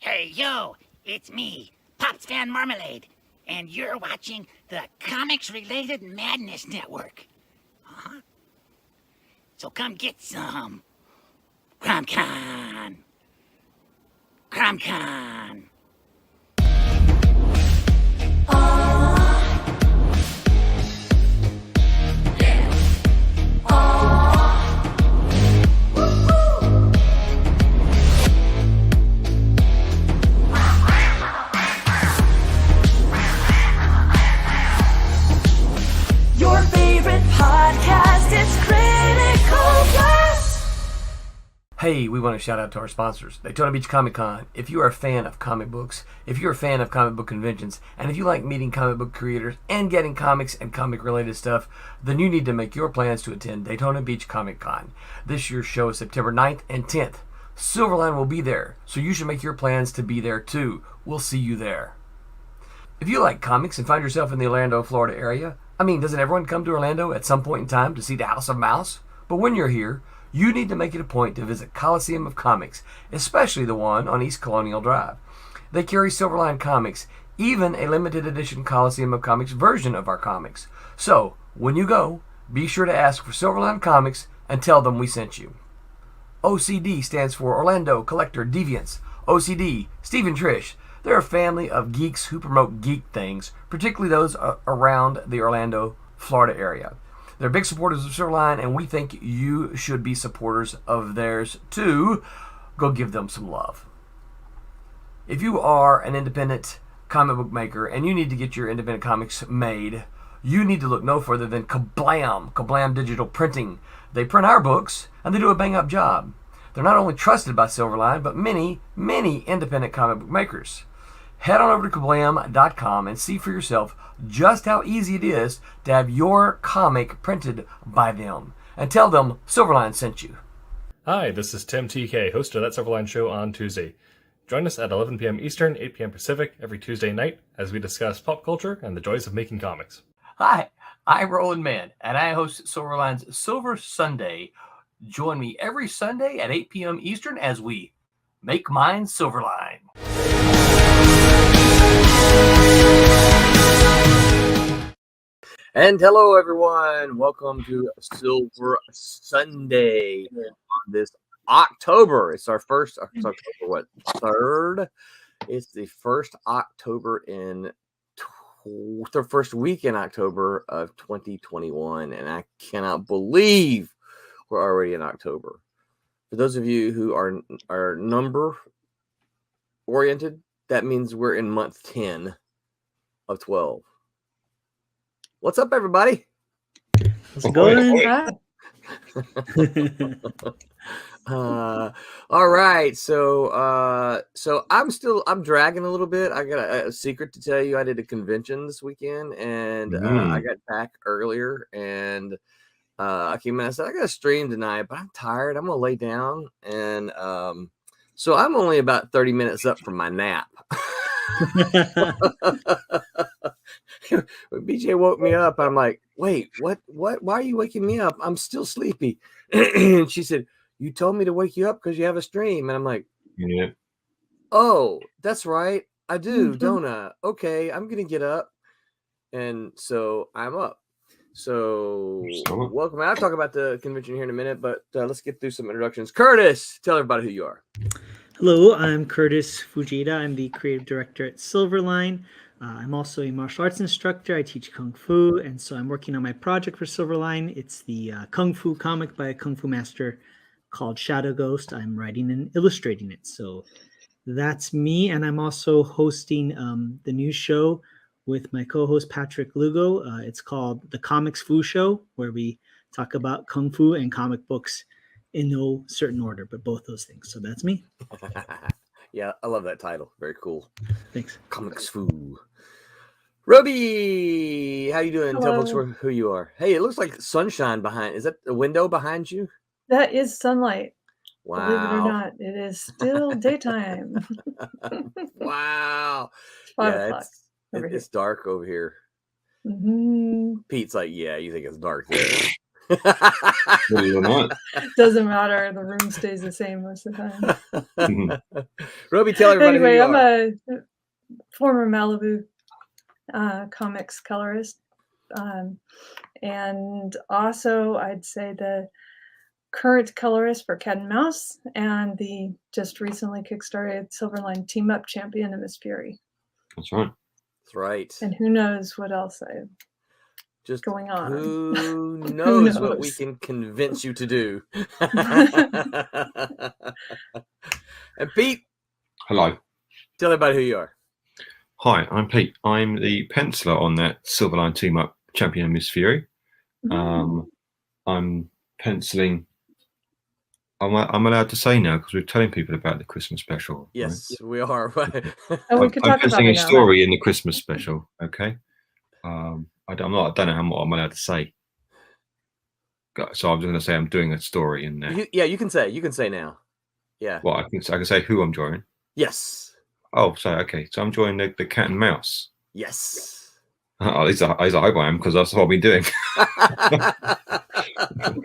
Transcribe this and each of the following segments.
Hey, yo, it's me, Pops Van Marmalade, and you're watching the Comics-Related Madness Network. Huh? So come get some. CromCon. CromCon. Your favorite podcast is Critical Blast. Hey, we want to shout out to our sponsors, Daytona Beach Comic Con. If you are a fan of comic books, if you're a fan of comic book conventions, and if you like meeting comic book creators and getting comics and comic-related stuff, then you need to make your plans to attend Daytona Beach Comic Con. This year's show is September 9th and 10th. Silverline will be there, so you should make your plans to be there too. We'll see you there. If you like comics and find yourself in the Orlando, Florida area, doesn't everyone come to Orlando at some point in time to see the House of Mouse? But when you're here, you need to make it a point to visit Coliseum of Comics, especially the one on East Colonial Drive. They carry Silverline comics, even a limited edition Coliseum of Comics version of our comics. So, when you go, be sure to ask for Silverline Comics and tell them we sent you. OCD stands for Orlando Collector Deviants. OCD, Steve and Trish. They're a family of geeks who promote geek things, particularly those around the Orlando, Florida area. They're big supporters of Silverline, and we think you should be supporters of theirs too. Go give them some love. If you are an independent comic book maker and you need to get your independent comics made, you need to look no further than Kablam Digital Printing. They print our books, and they do a bang-up job. They're not only trusted by Silverline, but many, many independent comic book makers. Head on over to kablam.com and see for yourself just how easy it is to have your comic printed by them. And tell them Silverline sent you. Hi, this is Tim TK, host of That Silverline Show on Tuesday. Join us at 11 p.m. Eastern, 8 p.m. Pacific every Tuesday night as we discuss pop culture and the joys of making comics. Hi, I'm Roland Mann, and I host Silverline's Silver Sunday. Join me every Sunday at 8 p.m. Eastern as we make mine Silverline. And hello, everyone. Welcome to Silver Sunday on this October. It's our first, it's October, what, 3rd? It's the first October the first week in October of 2021. And I cannot believe we're already in October. For those of you who are number oriented, that means we're in month 10 of 12. What's up, everybody? How's it going? All right. So I'm dragging a little bit. I got a secret to tell you. I did a convention this weekend, and I got back earlier, and I came in. I said I got to stream tonight, but I'm tired. I'm gonna lay down, and so I'm only about 30 minutes up from my nap. When BJ woke me up, I'm like, wait, what? Why are you waking me up? I'm still sleepy. And she said, you told me to wake you up because you have a stream. And I'm like, yeah. Oh, that's right. I do, don't I? Okay, I'm going to get up. And so I'm up. So welcome. I'll talk about the convention here in a minute, but let's get through some introductions. Curtis, tell everybody who you are. Hello, I'm Curtis Fujita. I'm the creative director at Silverline. I'm also a martial arts instructor. I teach Kung Fu, and so I'm working on my project for Silverline. It's the Kung Fu comic by a Kung Fu master called Shadow Ghost. I'm writing and illustrating it. So that's me, and I'm also hosting the new show with my co-host Patrick Lugo. It's called The Comics Fu Show, where we talk about Kung Fu and comic books in no certain order, but both those things. So that's me. Yeah, I love that title. Very cool. Thanks. Comics Fu. Roby, how you doing? Hello. Tell folks who you are. Hey, it looks like sunshine behind. Is that the window behind you? That is sunlight. Wow. Believe it or not, it is still daytime. Wow. It's 5 o'clock. It's dark over here. Mm-hmm. Pete's like, yeah, you think it's dark there. Believe it or not. Doesn't matter. The room stays the same most of the time. Roby, tell everybody Anyway, who you I'm are. a former Malibu comics colorist. And also, I'd say the current colorist for Cat and Mouse and the just recently kickstarted Silverline Team Up champion of Miss Fury. That's right. That's right. And who knows what else I have Just going on. Who knows what we knows? can convince you to do? And Pete, Hello. tell everybody who you are. Hi, I'm Pete. I'm the penciler on that Silverline Team Up champion of Miss Fury. I'm penciling. I'm allowed to say now because we're telling people about the Christmas special. Yes, we are. And we I'm could talk about penciling it a now. story in the Christmas special. Okay. I don't know what I'm allowed to say. So I was going to say I'm doing a story in there. You can say. You can say now. Yeah. Well, I can say who I'm drawing. Yes. Oh, so okay. So I'm drawing the cat and mouse. Yes. At least I hope I am, because that's what I've been doing.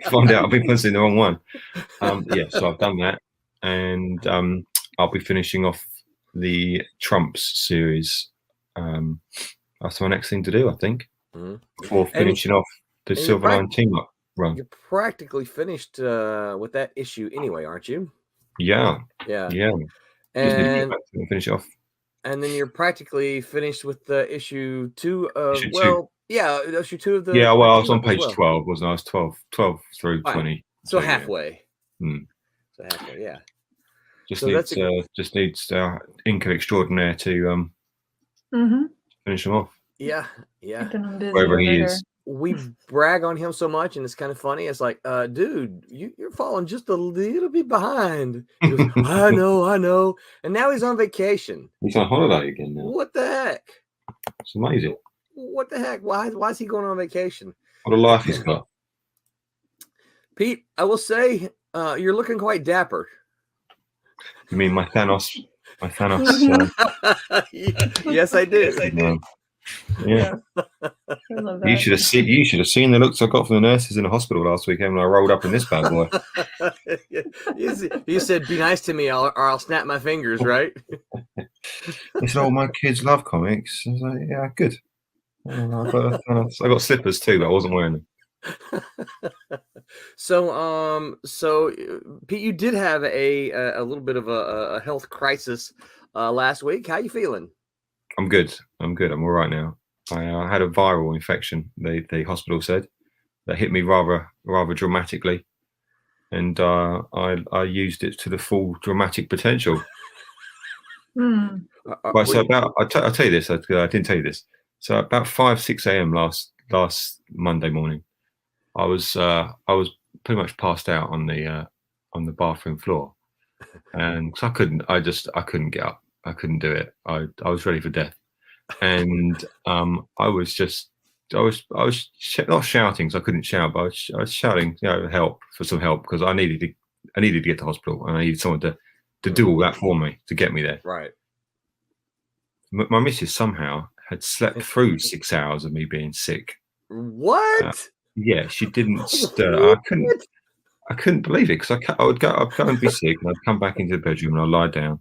Find out I've been penciling the wrong one. So I've done that, and I'll be finishing off the Trumps series. That's my next thing to do, I think, before finishing off the Silverline Team Up run. You're practically finished with that issue anyway, aren't you? Yeah. Yeah. Just need to And go back and finish it off. and then you're practically finished with the issue 2 of Issue 2. issue 2 of the Yeah, well, I was Team on Up as page well. 12, wasn't I? I was 12 through Fine. 20. So yeah. halfway. Hmm. So halfway, yeah. Just So needs that's just needs Inca Extraordinaire to finish them off. Yeah. Keeping them busy Wherever over he here. is. We brag on him so much, and it's kind of funny. It's like, dude, you're falling just a little bit behind. He goes, I know. And now he's on vacation. He's on holiday again now. What the heck? It's amazing. What the heck? Why is he going on vacation? What a life he's got. Pete, I will say, you're looking quite dapper. You mean my Thanos? Yes, I did. Yeah. I love You that. should have seen the looks I got from the nurses in the hospital last weekend when I rolled up in this bad boy. You said, "Be nice to me, or I'll snap my fingers." Right? They said, "Oh, my kids love comics." I was like, "Yeah, good." I got slippers too, but I wasn't wearing them. So Pete, you did have a little bit of a health crisis last week. How you feeling? I'm good. I'm all right now. I had a viral infection. The hospital said that hit me rather dramatically, and I used it to the full dramatic potential. Right, so I'll tell you this. I didn't tell you this. So about 5-6 a.m. last Monday morning, I was pretty much passed out on the bathroom floor, and I couldn't get up. I couldn't do it. I was ready for death, and I was not shouting because I couldn't shout, but I was shouting, help, for some help, because I needed to get to hospital, and I needed someone to do all that for me to get me there. Right. My missus somehow had slept through 6 hours of me being sick. What? Yeah, she didn't stir. I couldn't believe it, because I'd go and be sick, and I'd come back into the bedroom and I'd lie down,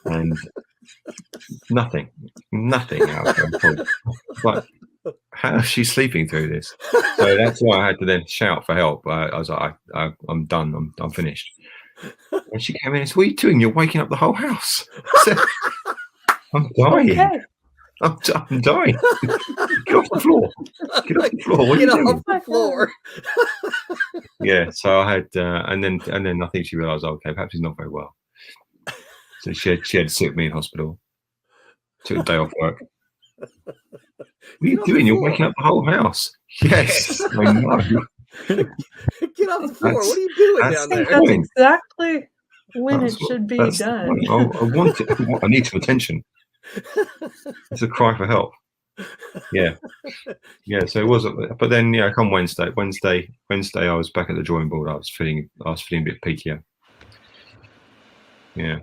and nothing out there. But how is she sleeping through this? So that's why I had to then shout for help. I was like, I'm done. I'm finished. And she came in and said, "What are you doing? You're waking up the whole house." I said, "I'm dying. Okay. I'm dying. Get off the floor. Get off the floor. What are you doing?" Off the floor. Yeah, so I had, and then I think she realised, okay, perhaps he's not very well. So she had to sit with me in hospital. Took a day off work. What are you doing? You're waking up the whole house. Yes, I know. Get off the floor. What are you doing down I think there? that's exactly when That's it should be that's the done. point. I want it. I need some attention. It's a cry for help. Yeah. So it wasn't. But then, come Wednesday, I was back at the drawing board. I was feeling a bit peakier. Yeah.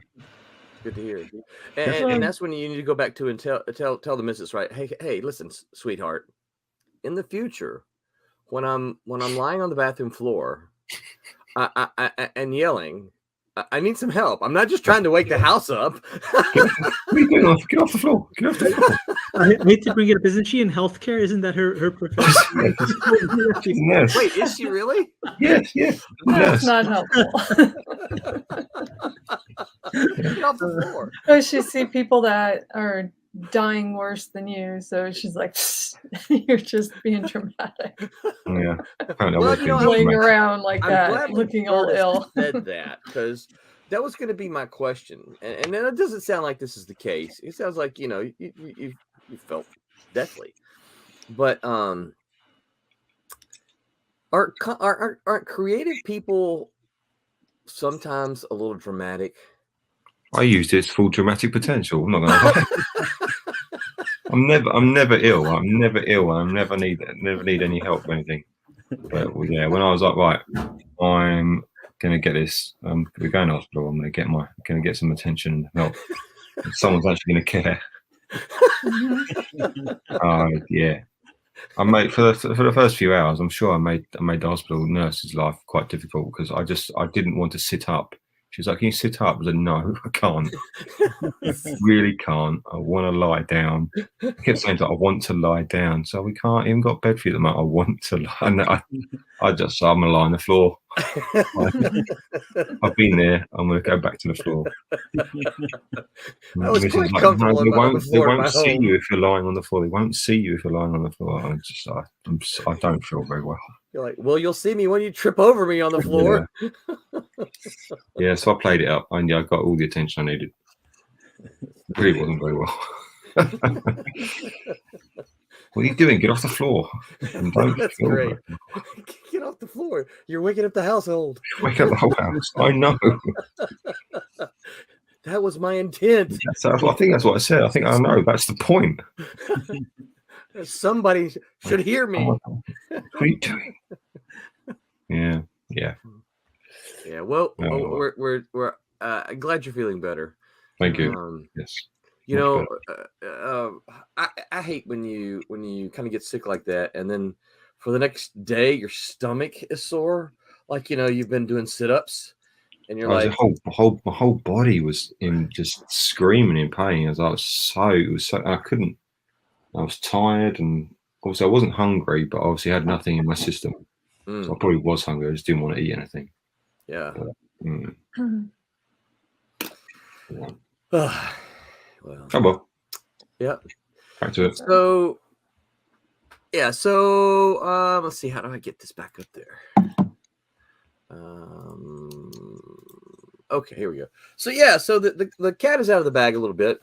Good to hear. And that's when you need to go back to and tell the missus, right? Hey, listen, sweetheart. In the future, when I'm lying on the bathroom floor, and yelling, I need some help. I'm not just trying to wake the house up. What are you doing? Get off the floor. Get off the floor. I hate to bring it up. Isn't she in healthcare? Isn't that her profession? Yes. Wait, is she really? Yes. Yes. That's Yes. not helpful. Get off the floor. Oh, she see people that are dying worse than you, so she's like, "You're just being dramatic, Yeah. Apparently I Well, was you know, being laying dramatic. around like I'm that, glad looking all Curtis ill." said that, because that was going to be my question, and it doesn't sound like this is the case. It sounds like you felt deathly, but aren't creative people sometimes a little dramatic? I used its full dramatic potential. I'm not going to lie. I'm never ill. I'm never ill. I never need any help or anything. But yeah, when I was like, right, I'm gonna get this. We're going to hospital. I'm gonna get some attention and help. Someone's actually gonna care. Yeah. I made for the first few hours. I'm sure I made the hospital nurse's life quite difficult because I didn't want to sit up. She was like, "Can you sit up?" I was like, "No, I can't. I really can't. I want to lie down." I kept saying that I want to lie down. So we can't even got bed for you at the moment. I want to lie. And I'm gonna lie on the floor. I've been there. I'm gonna go back to the floor. I was Mrs. quite like, comfortable "No, on the they floor in won't my see home. you if you're lying on the floor. They won't see you if you're lying on the floor." I don't feel very well. You're like, well, you'll see me when you trip over me on the floor. Yeah, so I played it up, and yeah, I got all the attention I needed. It really wasn't very well. What are you doing? Get off the floor. And don't That's feel great. very- Get off the floor. You're waking up the household. Wake up the whole house. I know. That was my intent. I think that's what I said. I think I know. That's the point. Somebody should hear me. What are you doing? Yeah. Yeah. Well, Oh, we're glad you're feeling better. Thank you. Yes. You know, I hate when you kind of get sick like that, and then for the next day your stomach is sore, like you've been doing sit-ups, and you're like, my whole body was in just screaming in pain. I couldn't. I was tired, and obviously I wasn't hungry, but obviously I had nothing in my system. So I probably was hungry. I just didn't want to eat anything. Yeah. But, Well. oh well. Yeah. Back to it. So yeah. So let's see. How do I get this back up there? Okay, here we go. So yeah. So the cat is out of the bag a little bit.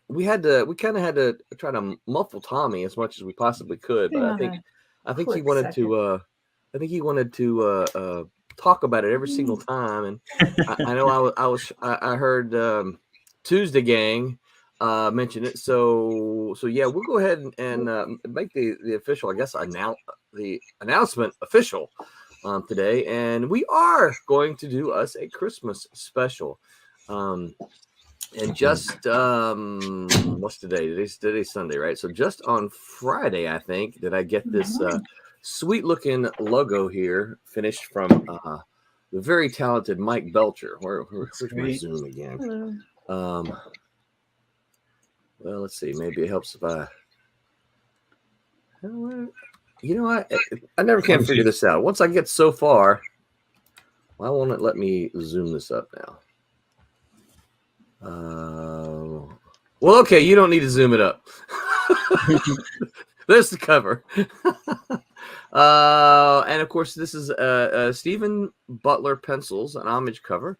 We kind of had to try to muffle Tommy as much as we possibly could, but I think he wanted to talk about it every single time, and I know I heard Tuesday Gang mention it. So yeah, we'll go ahead and make the official, I guess, the announcement official today, and we are going to do us a Christmas special. And just what's today? Today's Sunday, right? So just on Friday, I think, did I get this sweet looking logo here finished from the very talented Mike Belcher. Where's my Zoom again? Well, let's see. Maybe it helps if I. I never can figure this out. Once I get so far, why won't it let me zoom this up now? Well, okay, you don't need to zoom it up. There's the cover. And of course, this is Stephen Butler Pencils, an homage cover.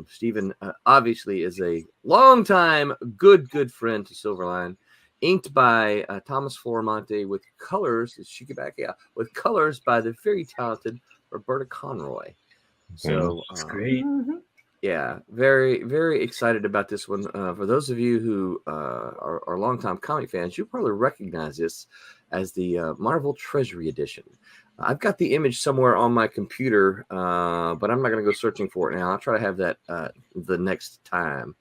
Stephen obviously is a longtime good friend to Silverline, inked by Thomas Florimonte with colors, with colors by the very talented Roberta Conroy. So That's great. Yeah, very, very excited about this one. For those of you who are longtime comic fans, you'll probably recognize this as the Marvel Treasury Edition. I've got the image somewhere on my computer, but I'm not going to go searching for it now. I'll try to have that the next time.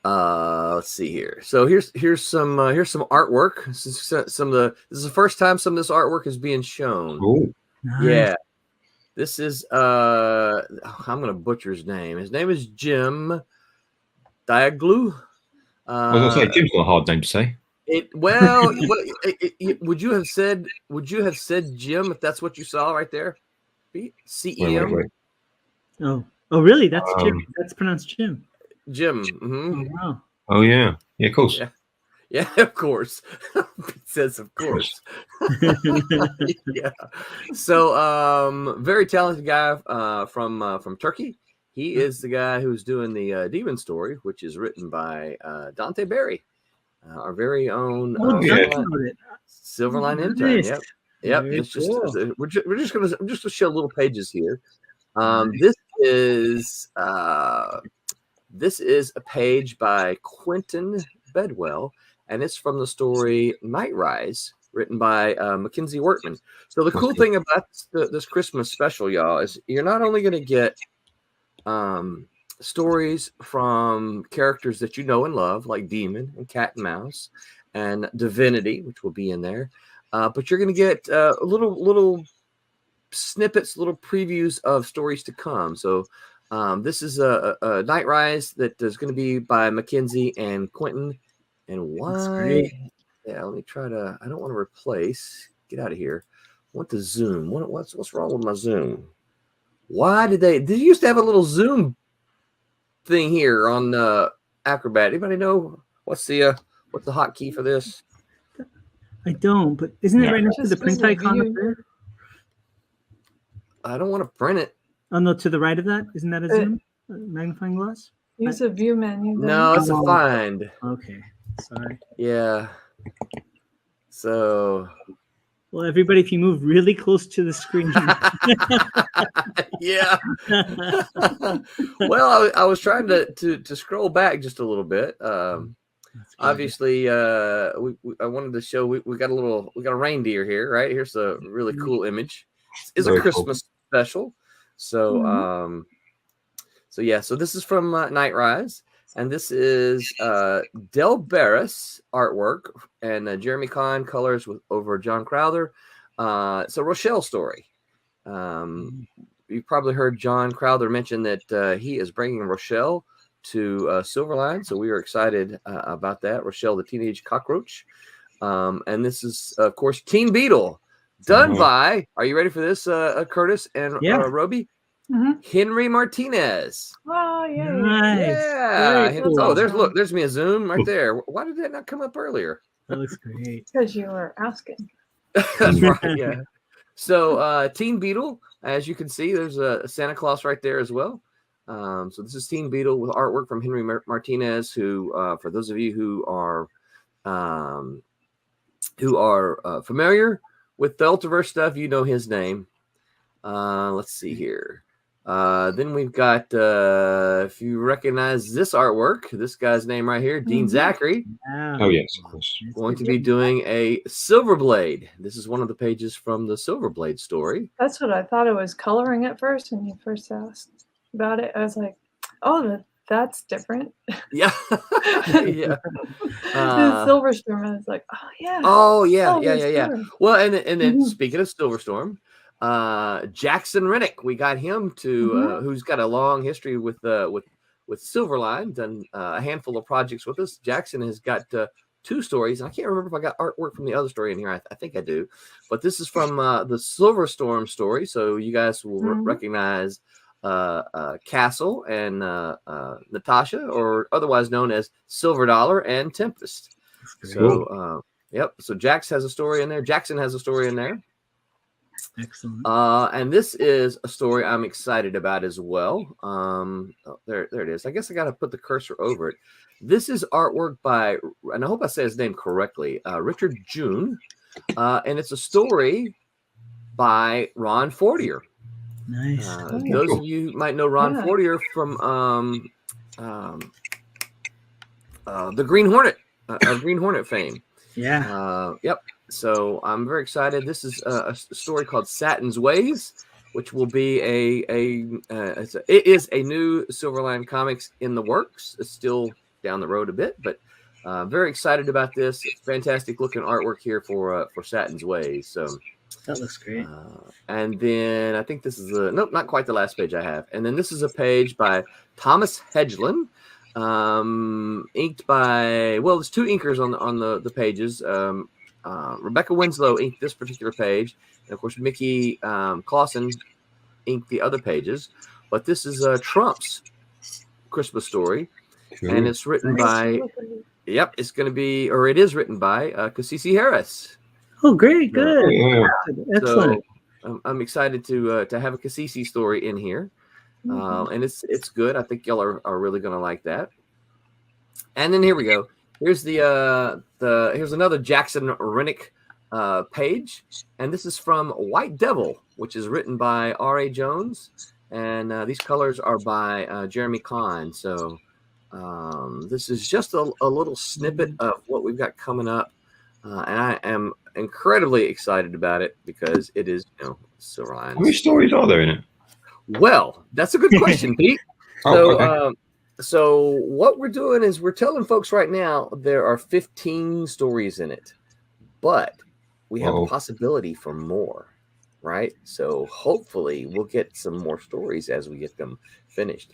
Let's see here. So here's some artwork. This is the first time some of this artwork is being shown. Oh, Nice. Yeah. This is I'm gonna butcher his name. His name is Jim Diaglu. I was gonna say Jim's not a hard name to say. Would you have said Jim if that's what you saw right there? CEM. Wait. Oh, really? That's Jim. Um, That's pronounced Jim. Jim. Oh, Mhm. wow. Oh yeah, of course. Yeah. Yeah, of course. It says of course. Yeah. So very talented guy from Turkey. He is the guy who's doing the Demon Story, which is written by Dante Berry, our very own Oh, yeah. that's about it. Silverline intern. Nice. Yep. Very It's just cool. I'm just gonna show little pages here. Nice. This is a page by Quentin Bedwell, and it's from the story Night Rise, written by Mackenzie Wortman. So the cool thing about this Christmas special, y'all, is you're not only going to get stories from characters that you know and love, like Demon and Cat and Mouse and Divinity, which will be in there, but you're going to get little snippets, little previews of stories to come. So this is a Night Rise that is going to be by Mackenzie and Quentin. And That's why? great. Yeah, let me try to. I don't want to replace. Get out of here. I want the zoom. What's wrong with my zoom? Why did you used to have a little zoom thing here on Acrobat? Anybody know what's the hotkey for this? I don't, but isn't it Yeah. right next to the Just print use a icon up view. there? I don't want to print it. Oh no, to the right of that, isn't that a zoom? A magnifying glass? Use the view menu. Then. No, it's a Oh. find. Okay, sorry. Yeah. So. Well, everybody, if you move really close to the screen. Yeah. Well, I was trying to scroll back just a little bit. Obviously, I wanted to show we got a reindeer here, right? Here's a really cool image. It's a Very cool. Christmas special. So so this is from Night Rise, and this is Del Barris artwork and Jeremy Kahn colors over John Crowther. It's a Rochelle story. You've probably heard John Crowther mention that he is bringing Rochelle to Silverline, so we are excited about that. Rochelle, the teenage cockroach, and this is of course Teen Beetle, done by. Are you ready for this, Curtis and Roby? Mhm. Henry Martinez. Oh, yeah. Nice. Yeah. Very cool. Oh, there's me a zoom right there. Why did that not come up earlier? That looks great. Because you were asking. That's right. Yeah. So Teen Beetle, as you can see, there's a Santa Claus right there as well. So this is Teen Beetle with artwork from Henry Martinez, who, for those of you who are familiar with the Ultraverse stuff, you know his name. Let's see here. Then we've got, if you recognize this artwork, this guy's name right here, Dean Zachary, Wow. Oh yes, of course. going to be doing a Silverblade. This is one of the pages from the Silverblade story. That's what I thought it was coloring at first when you first asked about it. I was like, oh, that's different. Yeah. Yeah. The Silverstorm, I was like, oh, yeah. Oh yeah, Oh, yeah. Silverstorm. Well, and then Mhm. speaking of Silverstorm, Jackson Rennick, we got him to who's got a long history with Silverline, done a handful of projects with us. Jackson has got 2 stories, and I can't remember if I got artwork from the other story in here. I think I do, but this is from the Silverstorm story, so you guys will recognize Castle and Natasha, or otherwise known as Silver Dollar and Tempest. So yep. So Jackson has a story in there. Excellent. And this is a story I'm excited about as well. There it is. I guess I got to put the cursor over it. This is artwork by, and I hope I say his name correctly, Richard June, and it's a story by Ron Fortier. Nice. Those of you who might know Ron Fortier from the Green Hornet, Green Hornet fame. Yeah. Yep. So I'm very excited. This is a story called Satin's Ways, which will be it is a new Silverline Comics in the works. It's still down the road a bit, but very excited about this. Fantastic looking artwork here for Satin's Ways. So That looks great. and then I think this is nope, not quite the last page I have. And then this is a page by Thomas Hedgelin, inked by, well, there's two inkers on the pages. Rebecca Winslow inked this particular page, and of course Mickey Clausen inked the other pages. But this is Trump's Christmas story, and it's written by, yep, it's going to be, or it is written by Cassisi Harris. Oh, great, good, Yeah. excellent. So I'm excited to have a Cassisi story in here, and it's good. I think y'all are really going to like that. And then here we go. Here's here's another Jackson Rennick page, and this is from White Devil, which is written by R.A. Jones, and these colors are by Jeremy Kahn. So this is just a little snippet of what we've got coming up, and I am incredibly excited about it because it is, Silverline. How many stories are there in it? Well, that's a good question, Pete. Oh, So, okay. so what we're doing is we're telling folks right now there are 15 stories in it, but we have a possibility for more, right? So hopefully we'll get some more stories as we get them finished.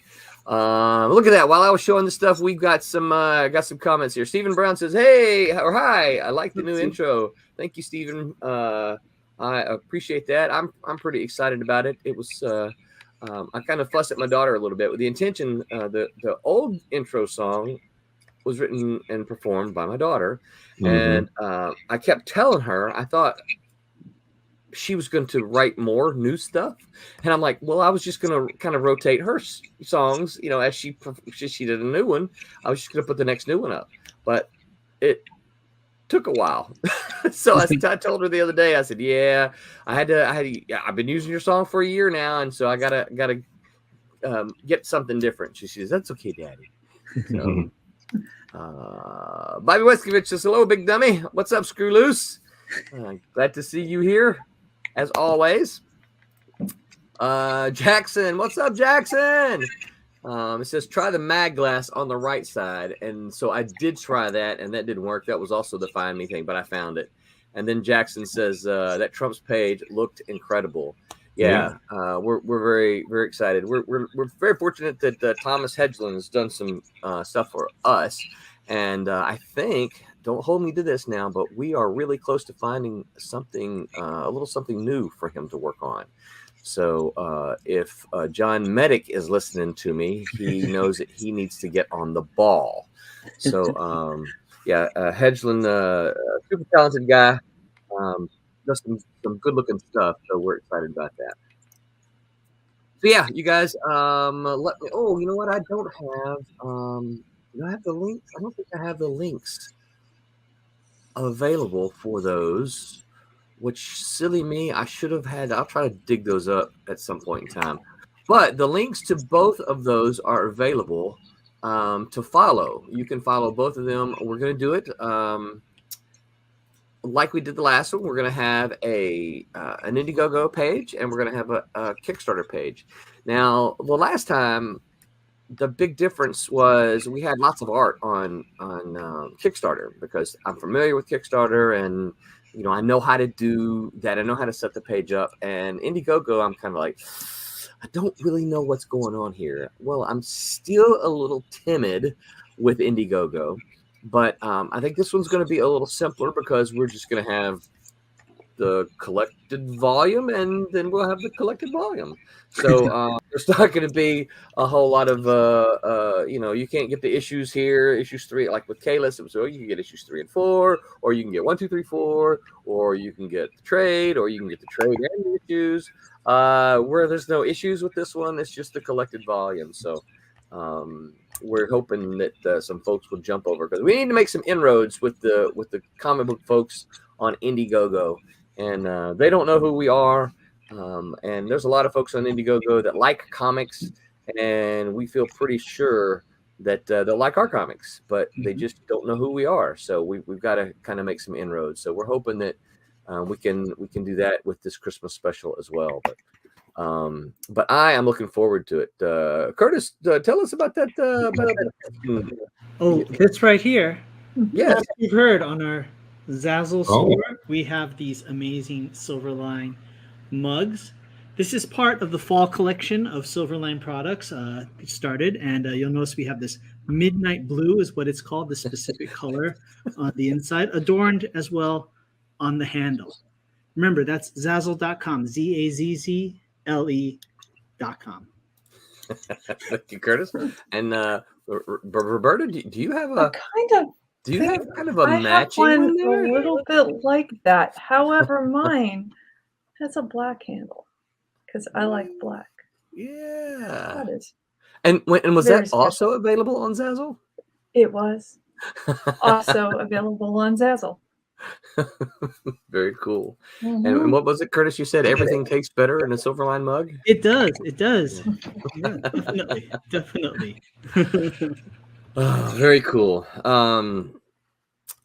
Look at that. While I was showing this stuff, we've got some comments here. Stephen Brown says, "Hey," or "Hi, I like the new intro." Thank you, Stephen. I appreciate that. I'm pretty excited about it. It was I kind of fussed at my daughter a little bit with the intention. The old intro song was written and performed by my daughter, and I kept telling her I thought she was going to write more new stuff, and I'm like, well, I was just going to kind of rotate her songs, as she did a new one. I was just going to put the next new one up, but it took a while. So I told her the other day, I said, yeah, I've been using your song for a year now, and so I gotta get something different. She says, that's okay, Daddy. So, Bobby Westkovich says, hello, big dummy. What's up, Screw Loose? Glad to see you here, as always. Jackson, what's up, Jackson? It says try the mag glass on the right side, and so I did try that, and that didn't work. That was also the Find Me thing, but I found it. And then Jackson says that Trump's page looked incredible. Yeah, we're very, very excited. We're very fortunate that Thomas Hedgelin has done some stuff for us, and I think, don't hold me to this now, but we are really close to finding something, a little something new for him to work on. So if John Medic is listening to me, he knows that he needs to get on the ball. So Hedgelin, super talented guy, does some good looking stuff. So we're excited about that. So yeah, you guys, let me. Oh, you know what? I don't have. Do I have the links? I don't think I have the links available for those. Which, silly me, I should have had. I'll try to dig those up at some point in time. But the links to both of those are available to follow. You can follow both of them. We're going to do it like we did the last one. We're going to have an Indiegogo page, and we're going to have a Kickstarter page. Now, the last time, the big difference was we had lots of art on Kickstarter because I'm familiar with Kickstarter, and I know how to do that. I know how to set the page up. And Indiegogo, I'm kind of like, I don't really know what's going on here. Well, I'm still a little timid with Indiegogo, but I think this one's going to be a little simpler because we're just going to have the collected volume, and then we'll have the collected volume. So there's not going to be a whole lot of, you can't get the issues here, issues 3, like with Kalis. It was, you can get issues 3 and 4, or you can get 1, 2, 3, 4, or you can get the trade, or you can get the trade and the issues. Where there's no issues with this one, it's just the collected volume. So we're hoping that some folks will jump over, because we need to make some inroads with the comic book folks on Indiegogo. And they don't know who we are. And there's a lot of folks on Indiegogo that like comics, and we feel pretty sure that they'll like our comics, but they just don't know who we are. So we've got to kind of make some inroads. So we're hoping that we can do that with this Christmas special as well. But I am looking forward to it. Curtis, tell us about that. Oh, this right here. Yes. As you've heard on our Zazzle Oh. store, we have these amazing Silverline mugs. This is part of the fall collection of Silverline products started, and you'll notice we have this midnight blue is what it's called, the specific color on the inside, adorned as well on the handle. Remember, that's Zazzle.com, Zazzle.com. Thank you, Curtis. And Roberta, do you have I a kind of a I have matching one one a there? little bit like that. However, mine has a black handle because I like black. Yeah. That is. And was Very that also special. available on Zazzle? It was also available on Zazzle. Very cool. Mhm. And what was it, Curtis? You said everything tastes better in a Silverline mug? It does. It does. Yeah, definitely. Definitely. Oh, very cool. All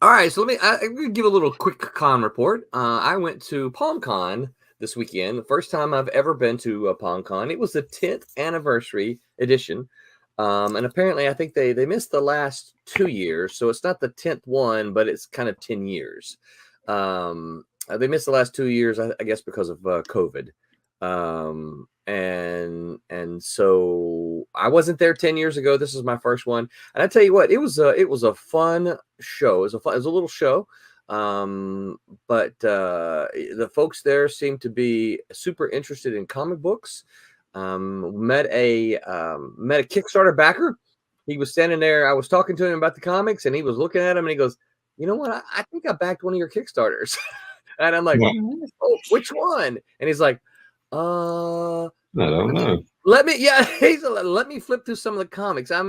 right, so I'm gonna give a little quick con report. I went to PalmCon this weekend. The first time I've ever been to a PalmCon. It was the 10th anniversary edition. And apparently I think they missed the last 2 years. So it's not the 10th one, but it's kind of 10 years. They missed the last 2 years, I guess, because of COVID. And so I wasn't there 10 years ago. This is my first one. And I tell you what, it was a fun show. It was a little show. But the folks there seemed to be super interested in comic books. Met a Kickstarter backer. He was standing there. I was talking to him about the comics, and he was looking at him, and he goes, "You know what? I think I backed one of your Kickstarters." And I'm like, "Oh, which one?" And he's like, I don't know. let me flip through some of the comics. I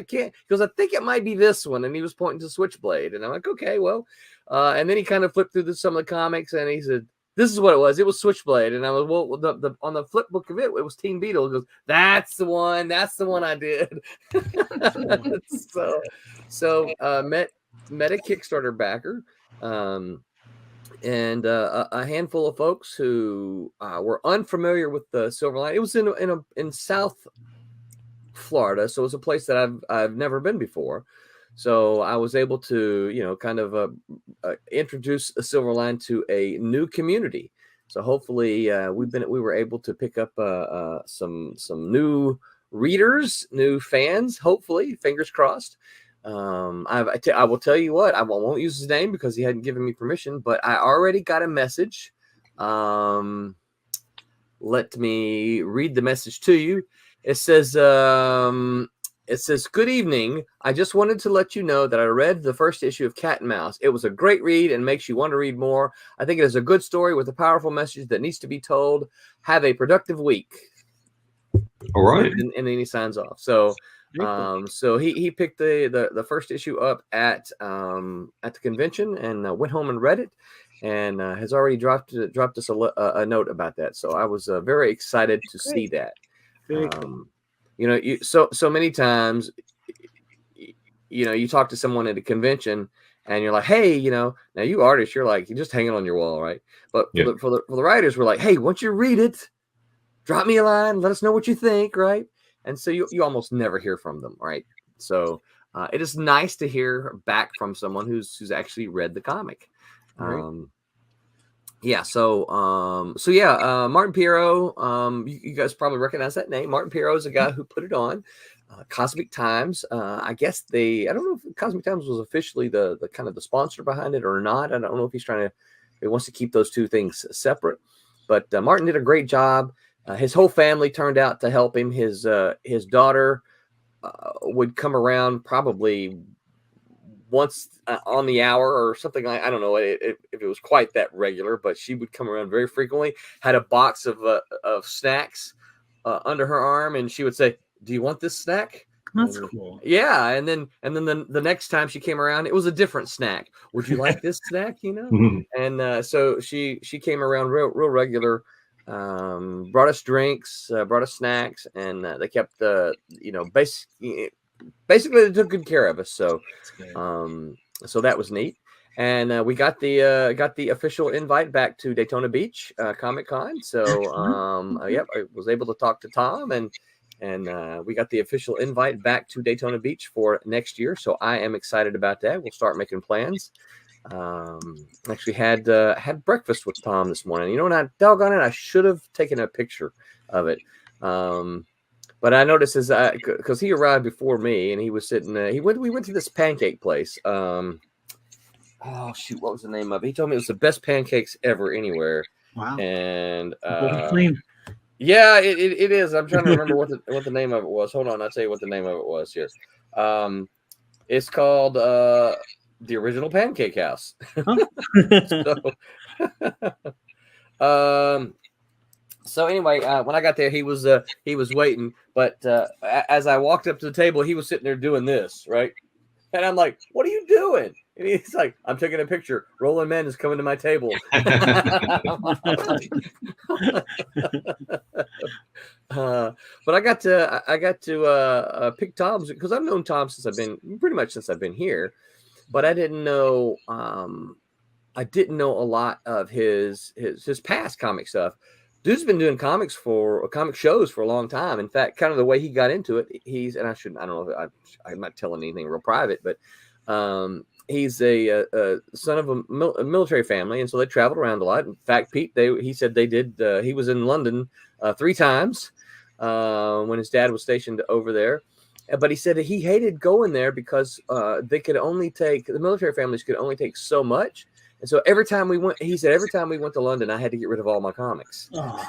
can't, because I think it might be this one." And he was pointing to Switchblade, and I'm like, "Okay, well," and then he kind of flipped through some of the comics, and he said, "This is what it was. It was Switchblade." And I was, "Well, the on the flip book of it, it was Team Beetle." He goes, "That's the one. That's the one I did." so met a Kickstarter backer, and a handful of folks who were unfamiliar with the Silverline. It was in South Florida, so it was a place that I've never been before. So I was able to, kind of introduce a Silverline to a new community. So hopefully we were able to pick up some new readers, new fans. Hopefully, fingers crossed. I will tell you what, I won't use his name because he hadn't given me permission, but I already got a message. Let me read the message to you. It says, "Good evening. I just wanted to let you know that I read the first issue of Cat and Mouse. It was a great read and makes you want to read more. I think it is a good story with a powerful message that needs to be told. Have a productive week." All right. And then he signs off. So he picked the first issue up at the convention and went home and read it, and has already dropped us a note about that. So I was very excited to see that. Very cool. So many times, you talk to someone at a convention and you're like, "Hey, now you artists, you're just hanging on your wall, right?" But for the writers, we're like, "Hey, once you read it, drop me a line, let us know what you think," right? And so you almost never hear from them, right? So it is nice to hear back from someone who's actually read the comic. Right. Martin Piero, you guys probably recognize that name. Martin Piero is a guy who put it on. Cosmic Times, I guess I don't know if Cosmic Times was officially the kind of the sponsor behind it or not. I don't know if he wants to keep those two things separate. But Martin did a great job. His whole family turned out to help him. His daughter would come around probably once on the hour or something. I don't know if it was quite that regular, but she would come around very frequently. Had a box of snacks under her arm, and she would say, "Do you want this snack?" That's cool. Yeah, and then the next time she came around, it was a different snack. "Would you like this snack?" And so she came around real regular. Brought us drinks, brought us snacks, and they kept basically they took good care of us. So so that was neat. And we got the official invite back to Daytona Beach Comic Con. So I was able to talk to Tom, and And we got the official invite back to Daytona Beach for next year. So I am excited about that. We'll start making plans. Actually had breakfast with Tom this morning. You know, and doggone it, I should have taken a picture of it. But I noticed because he arrived before me and he was sitting, we went to this pancake place. Oh shoot, what was the name of it? He told me it was the best pancakes ever anywhere. Wow. And Claim. yeah, it is. I'm trying to remember what the name of it was. Hold on, I'll tell you what the name of it was here. It's called the Original Pancake House. So anyway, when I got there, he was waiting. But as I walked up to the table, he was sitting there doing this, right? And I'm like, "What are you doing?" And he's like, "I'm taking a picture. Roland Mann is coming to my table." But I got to pick Tom's because I've known Tom since I've been here, but I didn't know a lot of his past comic stuff. Dude's been doing comic shows for a long time. In fact, kind of the way he got into it, I don't know, I'm not telling anything real private, but he's a son of a military family, and so they traveled around a lot. In fact, Pete, he said they did. He was in London 3 times when his dad was stationed over there. But he said that he hated going there because the military families could only take so much. And so every time we went to London, I had to get rid of all my comics. Oh.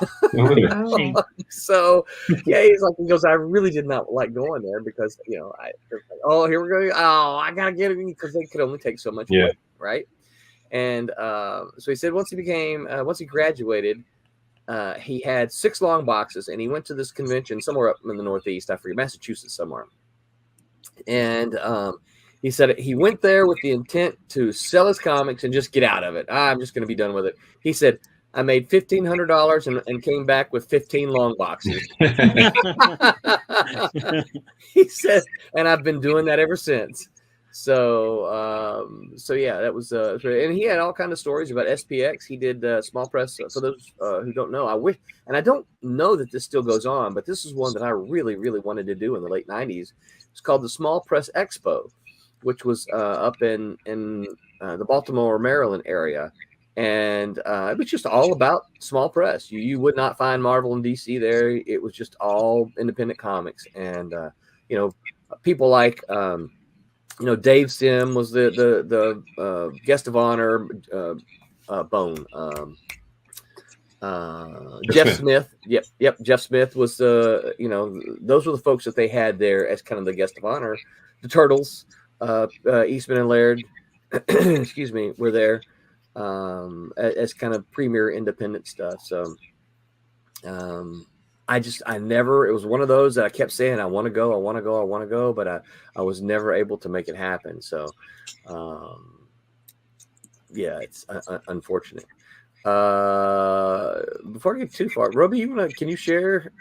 So yeah, he goes, I really did not like going there because, you know, here we go. Oh, I got to get it because they could only take so much weight, right? And so he said once he graduated, he had 6 long boxes, and he went to this convention somewhere up in the Northeast. I forget, Massachusetts somewhere. And he said he went there with the intent to sell his comics and just get out of it. I'm just going to be done with it. He said, I made $1,500 and came back with 15 long boxes. He said, and I've been doing that ever since. So yeah, that was and he had all kinds of stories about SPX. He did small press. For those who don't know, I don't know that this still goes on, but this is one that I really, really wanted to do in the late 90s. It's called the Small Press Expo, which was up in the Baltimore, Maryland area. And it was just all about small press. You would not find Marvel and DC there. It was just all independent comics. And, you know, people like, you know, Dave Sim was the guest of honor, Bone. Jeff Smith. Yep. Jeff Smith was you know, those were the folks that they had there as kind of the guest of honor. The Turtles, Eastman and Laird, excuse me, were there as kind of premier independent stuff. So it was one of those that I kept saying, I want to go, but I was never able to make it happen. So yeah, it's unfortunate. Before I get too far, Robbie, can you share?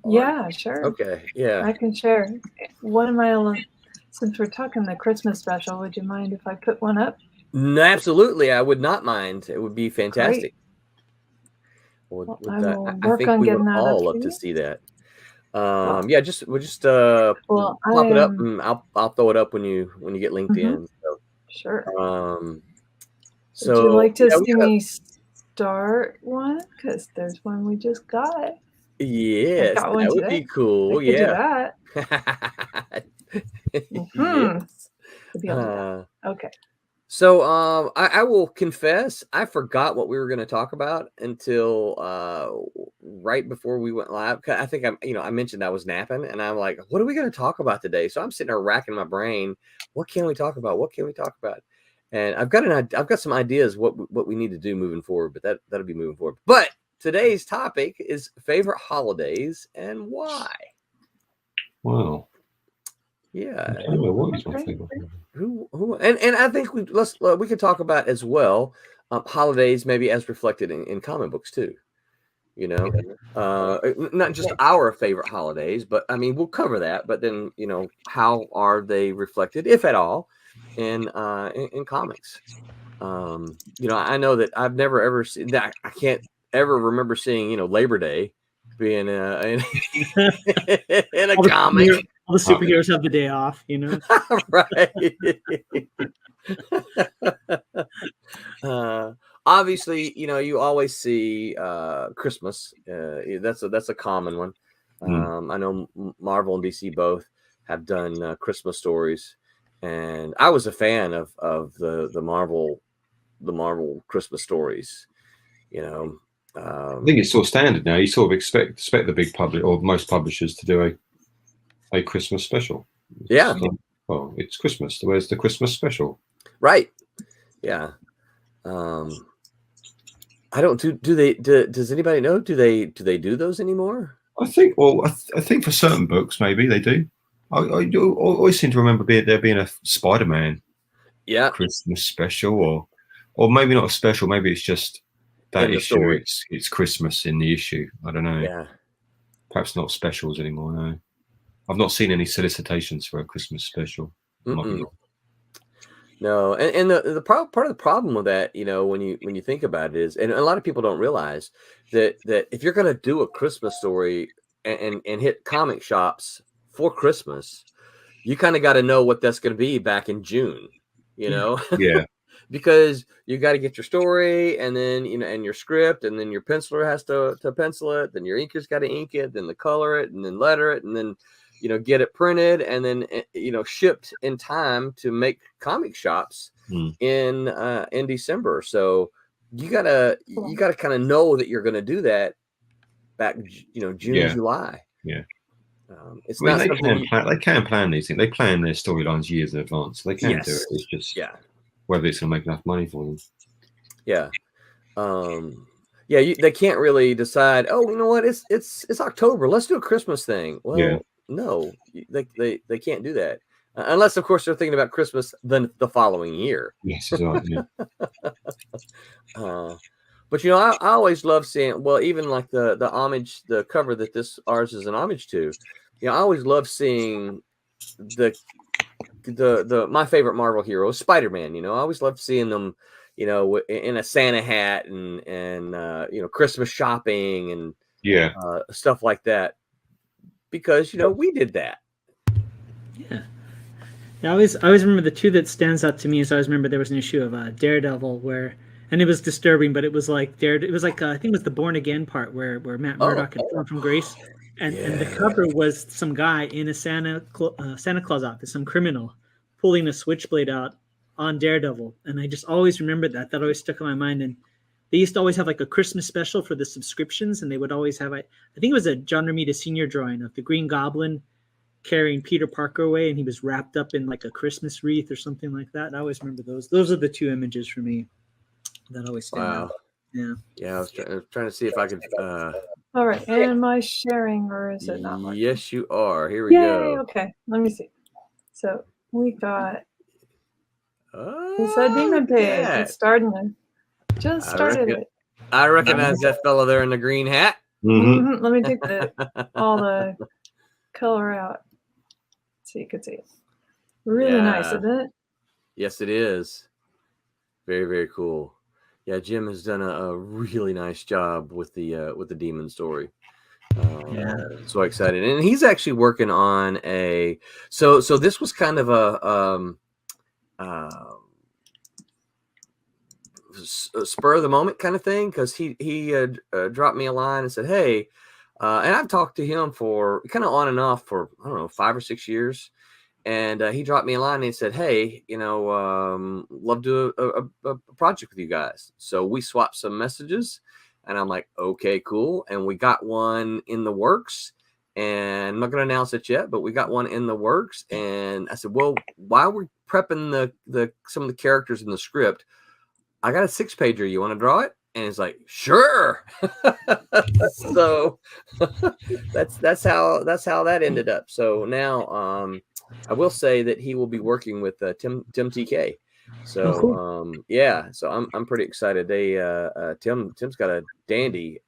Yeah, sure. Okay, yeah. I can share. One of my, since we're talking the Christmas special, would you mind if I put one up? No, absolutely. I would not mind. It would be fantastic. I will work on getting that all up love to see that. Well, yeah, we'll just pop it up, and I'll throw it up when you get linked in. So, sure. So would you like to see me start one? Because there's one we just got. Yes, that would be cool. Yeah. Yes. Okay. So I will confess, I forgot what we were going to talk about until right before we went live. I think I mentioned I was napping, and I'm like, what are we going to talk about today? So I'm sitting there racking my brain. What can we talk about? And I've got some ideas what we need to do moving forward, but that'll be moving forward. But today's topic is favorite holidays and why. Wow. Yeah. I don't know what is my favorite. And I think we could talk about as well holidays maybe as reflected in comic books too. You know, not just our favorite holidays, but I mean we'll cover that. But then how are they reflected, if at all, in comics? I know that I've never ever seen that. I can't ever remember seeing Labor Day being in a All the comic. all the superheroes have the day off, Right. Obviously, you always see Christmas. That's a common one. I know Marvel and DC both have done Christmas stories, and I was a fan of the Marvel Christmas stories. I think it's sort of standard now. You sort of expect the big public or most publishers to do a Christmas special. Yeah. Well, it's Christmas. Where's the Christmas special? Right. Yeah. I don't does anybody know? Do they do those anymore? I think. Well, I think for certain books, maybe they do. I always seem to remember there being a Spider-Man Christmas special, or maybe not a special. Maybe it's just that issue. It's Christmas in the issue. I don't know. Yeah. Perhaps not specials anymore. No, I've not seen any solicitations for a Christmas special. No, and the part of the problem with that, when you think about it is, and a lot of people don't realize that if you're going to do a Christmas story and hit comic shops for Christmas, you kind of got to know what that's going to be back in June, Yeah. because you got to get your story, and then and your script, and then your penciler has to pencil it, then your inker's got to ink it, then the color it, and then letter it, and then get it printed, and then shipped in time to make comic shops in December. So you gotta kind of know that you're going to do that back June, July. Yeah. It's I mean, not they can plan these things. They plan their storylines years in advance. So they can do it. It's just whether it's going to make enough money for them. Yeah. They can't really decide. Oh, you know what? It's October. Let's do a Christmas thing. Well, no, they can't do that unless, of course, they're thinking about Christmas the following year. Yes, exactly. But I always love seeing. Well, even like the homage, the cover that ours is an homage to. I always love seeing the my favorite Marvel hero, Spider-Man. I always love seeing them, in a Santa hat and Christmas shopping and stuff like that. Because we did that. Yeah. I always remember the two that stands out to me is I always remember there was an issue of Daredevil where, and it was disturbing, but it was like it was like I think it was the Born Again part where Matt Murdock had fallen from grace, and the cover was some guy in a Santa Claus outfit, some criminal, pulling a switchblade out on Daredevil, and I just always remembered that. That always stuck in my mind. And they used to always have like a Christmas special for the subscriptions, and they would always have I think it was a John Romita Sr. drawing of the Green Goblin carrying Peter Parker away, and he was wrapped up in like a Christmas wreath or something like that. And I always remember those. Those are the two images for me that always stand out. Yeah. Yeah, I was trying to see if I could. All right, am I sharing or is it not? Yes, you are. Here we go. Okay, let me see. So we got. It's a demon pig. It's starting. Just started it. I recognize that fellow there in the green hat. Mm-hmm. Let me take all the color out so you can see it. Really nice, isn't it? Yes, it is. Very, very cool. Yeah, Jim has done a really nice job with the demon story. So excited, and he's actually working on a. So this was kind of a spur of the moment kind of thing, because he dropped me a line and said, "Hey," and I've talked to him for kind of on and off for 5 or 6 years, and he dropped me a line and he said, "Hey, love to do a project with you guys." So we swapped some messages, and I'm like, "Okay, cool," and we got one in the works. And I'm not going to announce it yet, but we got one in the works. And I said, "Well, while we're prepping some of the characters in the script, I got a 6-pager. You want to draw it?" And he's like, "Sure." So that's how that ended up. So now I will say that he will be working with Tim TK. So cool. So I'm pretty excited. Tim's got a dandy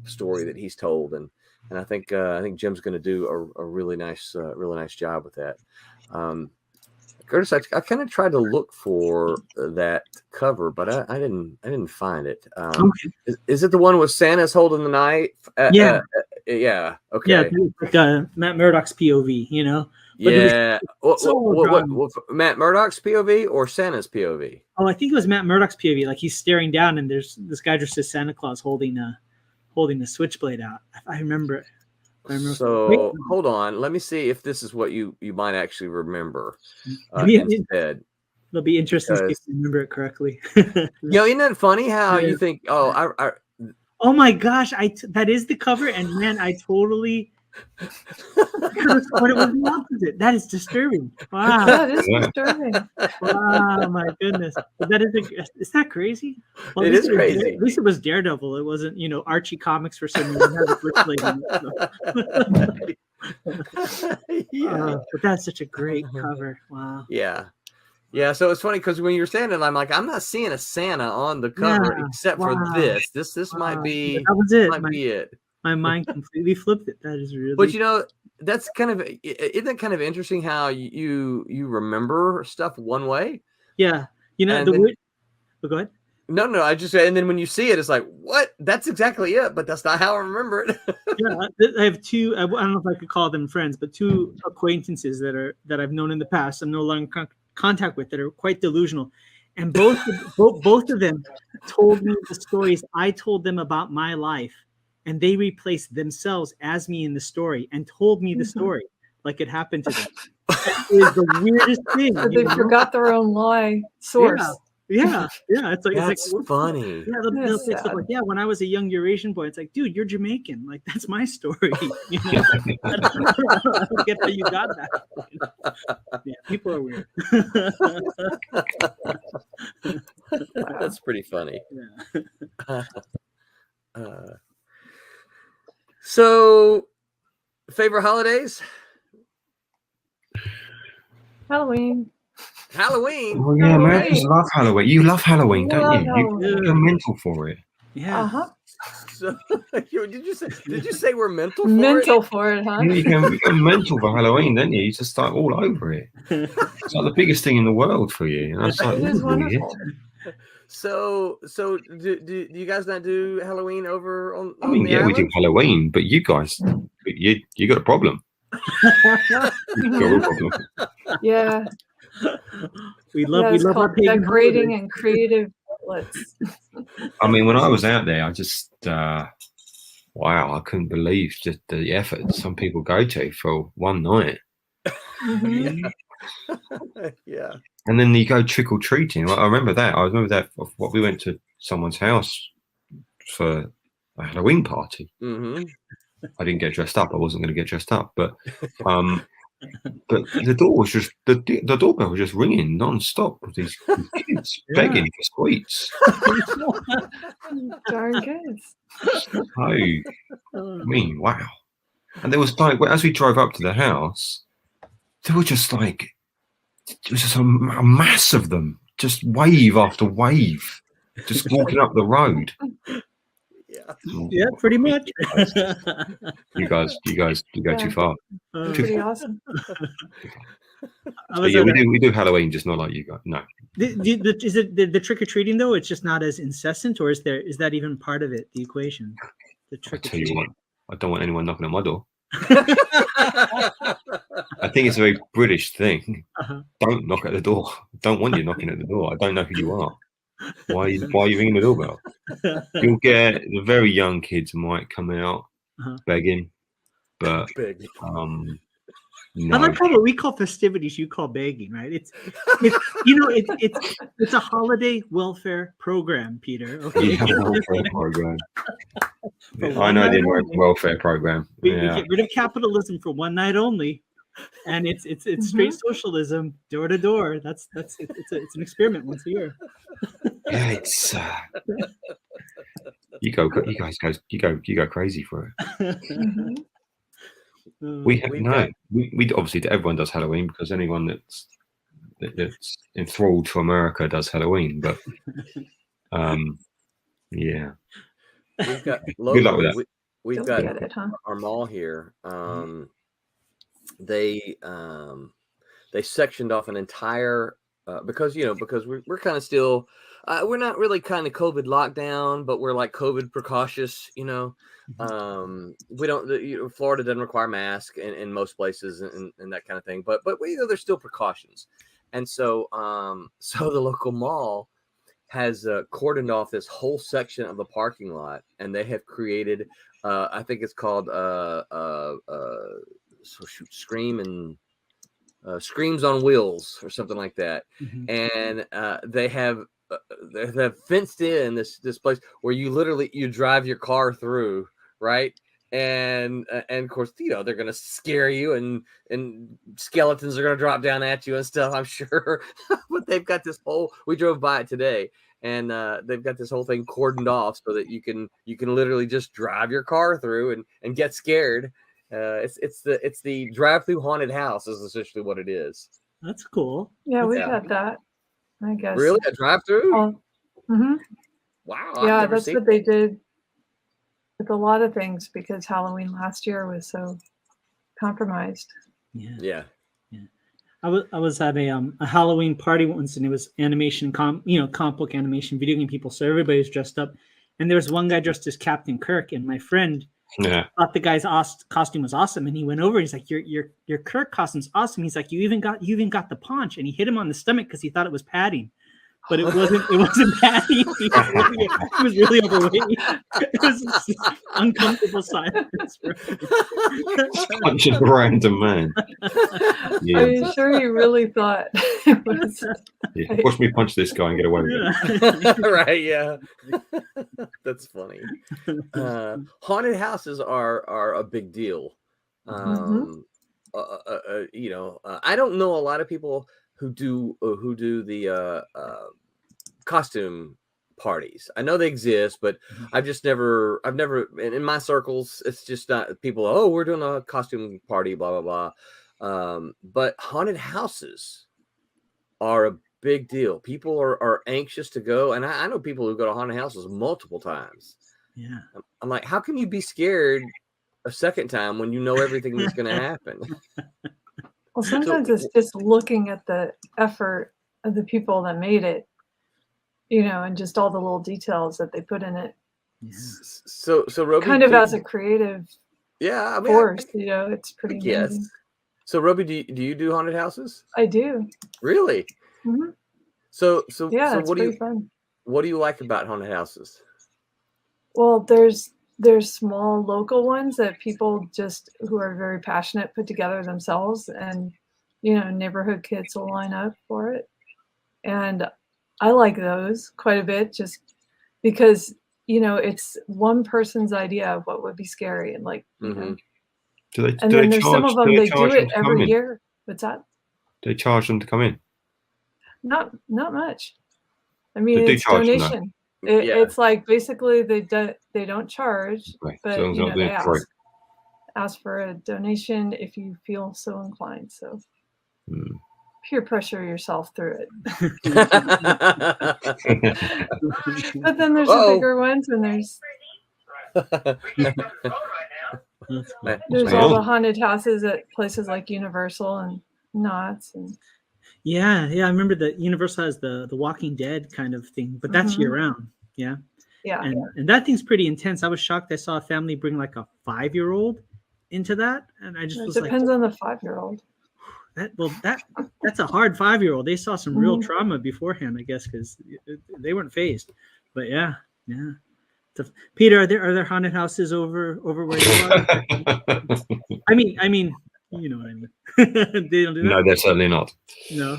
story that he's told, and I think Jim's going to do a really nice job with that. Curtis, I kind of tried to look for that cover, but I didn't find it. Is it the one with Santa's holding the knife? Yeah. Yeah, Okay. it's like Matt Murdock's POV, you know. But it was Yeah. What, so what, well what, drawn. what, Matt Murdock's POV or Santa's POV? Oh, I think it was Matt Murdock's POV. Like he's staring down, and there's this guy dressed as Santa Claus holding the switchblade out. I remember it. So hold on, let me see if this is what you might actually remember instead. It'll be interesting to see if Because- you remember it correctly. Isn't that funny how Yeah. you think? Oh, I Oh my gosh, that is the cover, and man, I totally could have sworn it was the opposite. That is disturbing. Wow. That is Yeah. disturbing. Wow, my goodness. But is that crazy? Well, It at least is was crazy. at least it was Daredevil. It wasn't, Archie Comics for some reason. Had a switchblade in it, so. yeah. But that's such a great cover. Wow. Yeah, so it's funny because when you're saying it, I'm like, I'm not seeing a Santa on the cover Yeah, except for wow. this. This might Wow. be That was it. might be it. My mind completely flipped it. That is really. But that's kind of isn't that kind of interesting how you remember stuff one way? Yeah. And The then- weird. Oh, go ahead. No, I just and then when you see it, it's like, what? That's exactly it, but that's not how I remember it. Yeah, I have two. I don't know if I could call them friends, but two acquaintances that I've known in the past. I'm no longer in contact with that are quite delusional, and both of them told me the stories I told them about my life, and they replaced themselves as me in the story and told me the story like it happened to them. It is the weirdest thing. But they forgot their own lie source. Yeah. It's like That's funny. Yeah, they'll That's say stuff sad. like, yeah, when I was a young Eurasian boy, it's like, dude, you're Jamaican. Like, that's my story. I don't get how you got that. Yeah, people are weird. That's pretty funny. Yeah. So, favorite holidays? Halloween. Halloween. Oh yeah, Americans love Halloween. You love Halloween, don't Love you? Halloween. You're mental for it. Yeah. Uh-huh. So, did you say we're mental for Mental for it, huh? Yeah, you go mental for Halloween, don't you? You just start all over it. It's like the biggest thing in the world for you. And I was like, It this is is weird. wonderful. So do you guys not do Halloween over on I mean, the yeah, we island? do Halloween, but you guys, you got a problem. You got a real problem. Yeah. We love it's our called pagan decorating holidays. and creative outlets. I mean, when I was out there, I just, wow, I couldn't believe just the effort some people go to for one night. Mhm. Yeah. And then you go trick or treating. I remember that. I remember that. What we went to someone's house for a Halloween party. Mm-hmm. I didn't get dressed up. I wasn't going to get dressed up, but the door was just the doorbell was just ringing non-stop with these kids begging for sweets. Darn kids. So, I mean, wow. And there was like, as we drove up to the house, there were just like, it was just a mass of them, just wave after wave, just walking up the road. Yeah. Yeah, pretty much. You guys go too far. Pretty awesome. But yeah, we do Halloween, just not like you guys. No. Is it the trick or treating though? It's just not as incessant, or is that even part of it? The equation, the I trick or tell you treating. what, I don't want anyone knocking on my door. I think it's a very British thing. Uh-huh. Don't knock at the door. I don't want you knocking at the door. I don't know who you are. Why are you ringing the doorbell? You'll get the very young kids might come out Uh-huh. begging, but Big. no. I like how what we call festivities, you call begging, right? It's it's a holiday welfare program, Peter. Okay. Yeah, welfare program. Yeah, I know the American welfare program. We Yeah. get rid of capitalism for one night only, and it's straight socialism, door to door. It's an experiment once a year. Yeah, it's you go crazy for it. Mhm. We obviously everyone does Halloween because anyone that's enthralled to America does Halloween, but yeah. We've got Good luck with that. we've Don't got get it, huh? our mall here. They sectioned off an entire because we're kind of still we're not really kind of COVID lockdown, but we're like COVID precautious, you know. We don't, Florida doesn't require masks in most places and that kind of thing, but you know, there's still precautions. And so, so the local mall has cordoned off this whole section of the parking lot, and they have created, I think it's called Screams on Wheels or something like that. And they have fenced in this place where you drive your car through, right? And of course, you know, they're gonna scare you, and skeletons are gonna drop down at you and stuff, I'm sure. But they've got this whole, we drove by it today, and they've got this whole thing cordoned off so that you can literally just drive your car through and get scared. It's the drive-through haunted house is essentially what it is. That's cool. Yeah, we've had that, I guess. Really, a drive-through? Mm-hmm. Wow. Yeah, that's what they did with a lot of things because Halloween last year was so compromised. Yeah. I was at a Halloween party once, and it was animation, comic book animation, video game people. So everybody was dressed up, and there was one guy dressed as Captain Kirk, and my friend thought the guy's costume was awesome, and he went over. He's like, "Your Kirk costume's awesome." He's like, "You even got the paunch," and he hit him on the stomach because he thought it was padding. But it wasn't. It wasn't padding. He was really overweight. It was this uncomfortable silence. Punch a random man. Are you sure he really thought it was? Yeah. Watch me punch this guy and get away with it. Right? Yeah, that's funny. Haunted houses are a big deal. You know, I don't know a lot of people who do the costume parties. I know they exist, but I've never in my circles, it's just not people, oh, we're doing a costume party, blah blah blah. But haunted houses are a big deal. People are anxious to go, and I know people who go to haunted houses multiple times. Yeah. I'm like, how can you be scared a second time when you know everything that's going to happen? Well, sometimes it's just looking at the effort of the people that made it, you know, and just all the little details that they put in it. Yeah. So Roby, kind of as a creative force, you know, it's pretty amazing. So Roby, do you do haunted houses? I do. Really? Mm-hmm. So yeah, so it's what pretty fun. What do you like about haunted houses? Well, there's small local ones that people just who are very passionate put together themselves, and you know, neighborhood kids will line up for it, and I like those quite a bit just because, you know, it's one person's idea of what would be scary, and like, you know. And then there's some of them they do it every year. What's that? Do they charge them to come in? Not much. I mean, it's donation. It's like basically they don't charge, right. but So you know, they ask for a donation if you feel so inclined. So peer pressure yourself through it. But then there's the bigger ones, and there's all the haunted houses at places like Universal and Knott's and. Yeah, I remember that Universal has the Walking Dead kind of thing, but that's year round. Yeah. And that thing's pretty intense. I was shocked. I saw a family bring like a 5-year-old into that, and I just was like, depends on the 5-year-old. That's a hard 5-year-old. They saw some real trauma beforehand, I guess, because they weren't phased. But yeah. So, Peter, are there haunted houses over where you are? I mean. You know what I mean? They don't do that? No, they're certainly not. No.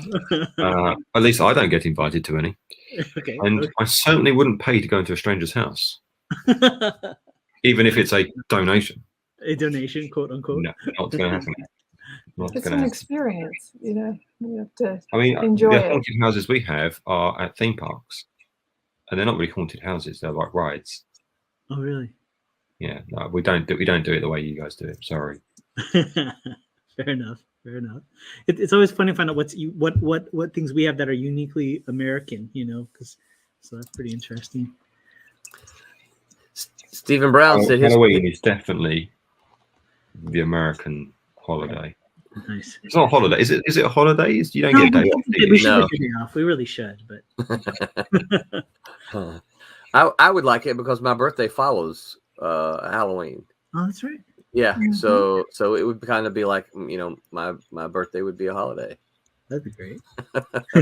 At least I don't get invited to any. Okay. And I certainly wouldn't pay to go into a stranger's house. Even if it's a donation. A donation, quote unquote. No, not going to happen. It's an experience, you know. You have to enjoy the haunted houses we have are at theme parks. And they're not really haunted houses, they're like rides. Oh really? Yeah, no, we don't do it the way you guys do it. Sorry. Fair enough. It's always fun to find out what things we have that are uniquely American, you know, so that's pretty interesting. Stephen Brown said Halloween is definitely the American holiday. Nice. It's not a holiday. Is it? Is it a holiday? You don't No, get a day off. do we you? should No. take a day off. We really should, but I would like it because my birthday follows Halloween. oh, that's right. Yeah, Mhm. so it would kind of be like, my birthday would be a holiday. That'd be great.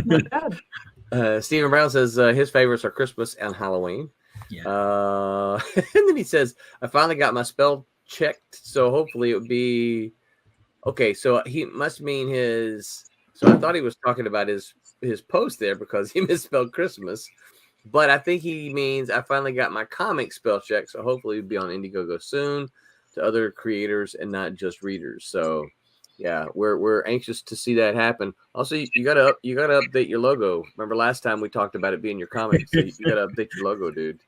Not bad. Stephen Brown says his favorites are Christmas and Halloween. Yeah. And then he says, I finally got my spell checked, so hopefully it would be okay. So he must mean his. So I thought he was talking about his post there because he misspelled Christmas, but I think he means I finally got my comic spell check, so hopefully it'll be on Indiegogo soon to other creators and not just readers. So yeah, we're anxious to see that happen. Also, you gotta update your logo. Remember last time we talked about it being your comic, so you gotta update your logo, dude.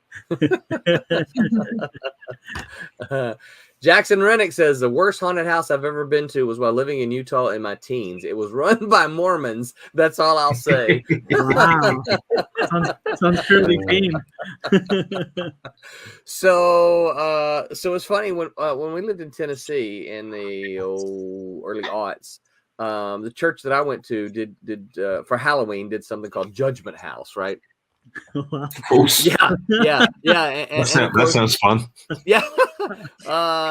Jackson Rennick says the worst haunted house I've ever been to was while living in Utah in my teens. It was run by Mormons. That's all I'll say. Wow. sounds fairly tame. So it's funny when we lived in Tennessee in the early aughts. The church that I went to did for Halloween did something called Judgment House, right? Wow. Of course. Yeah. That sounds fun. Yeah.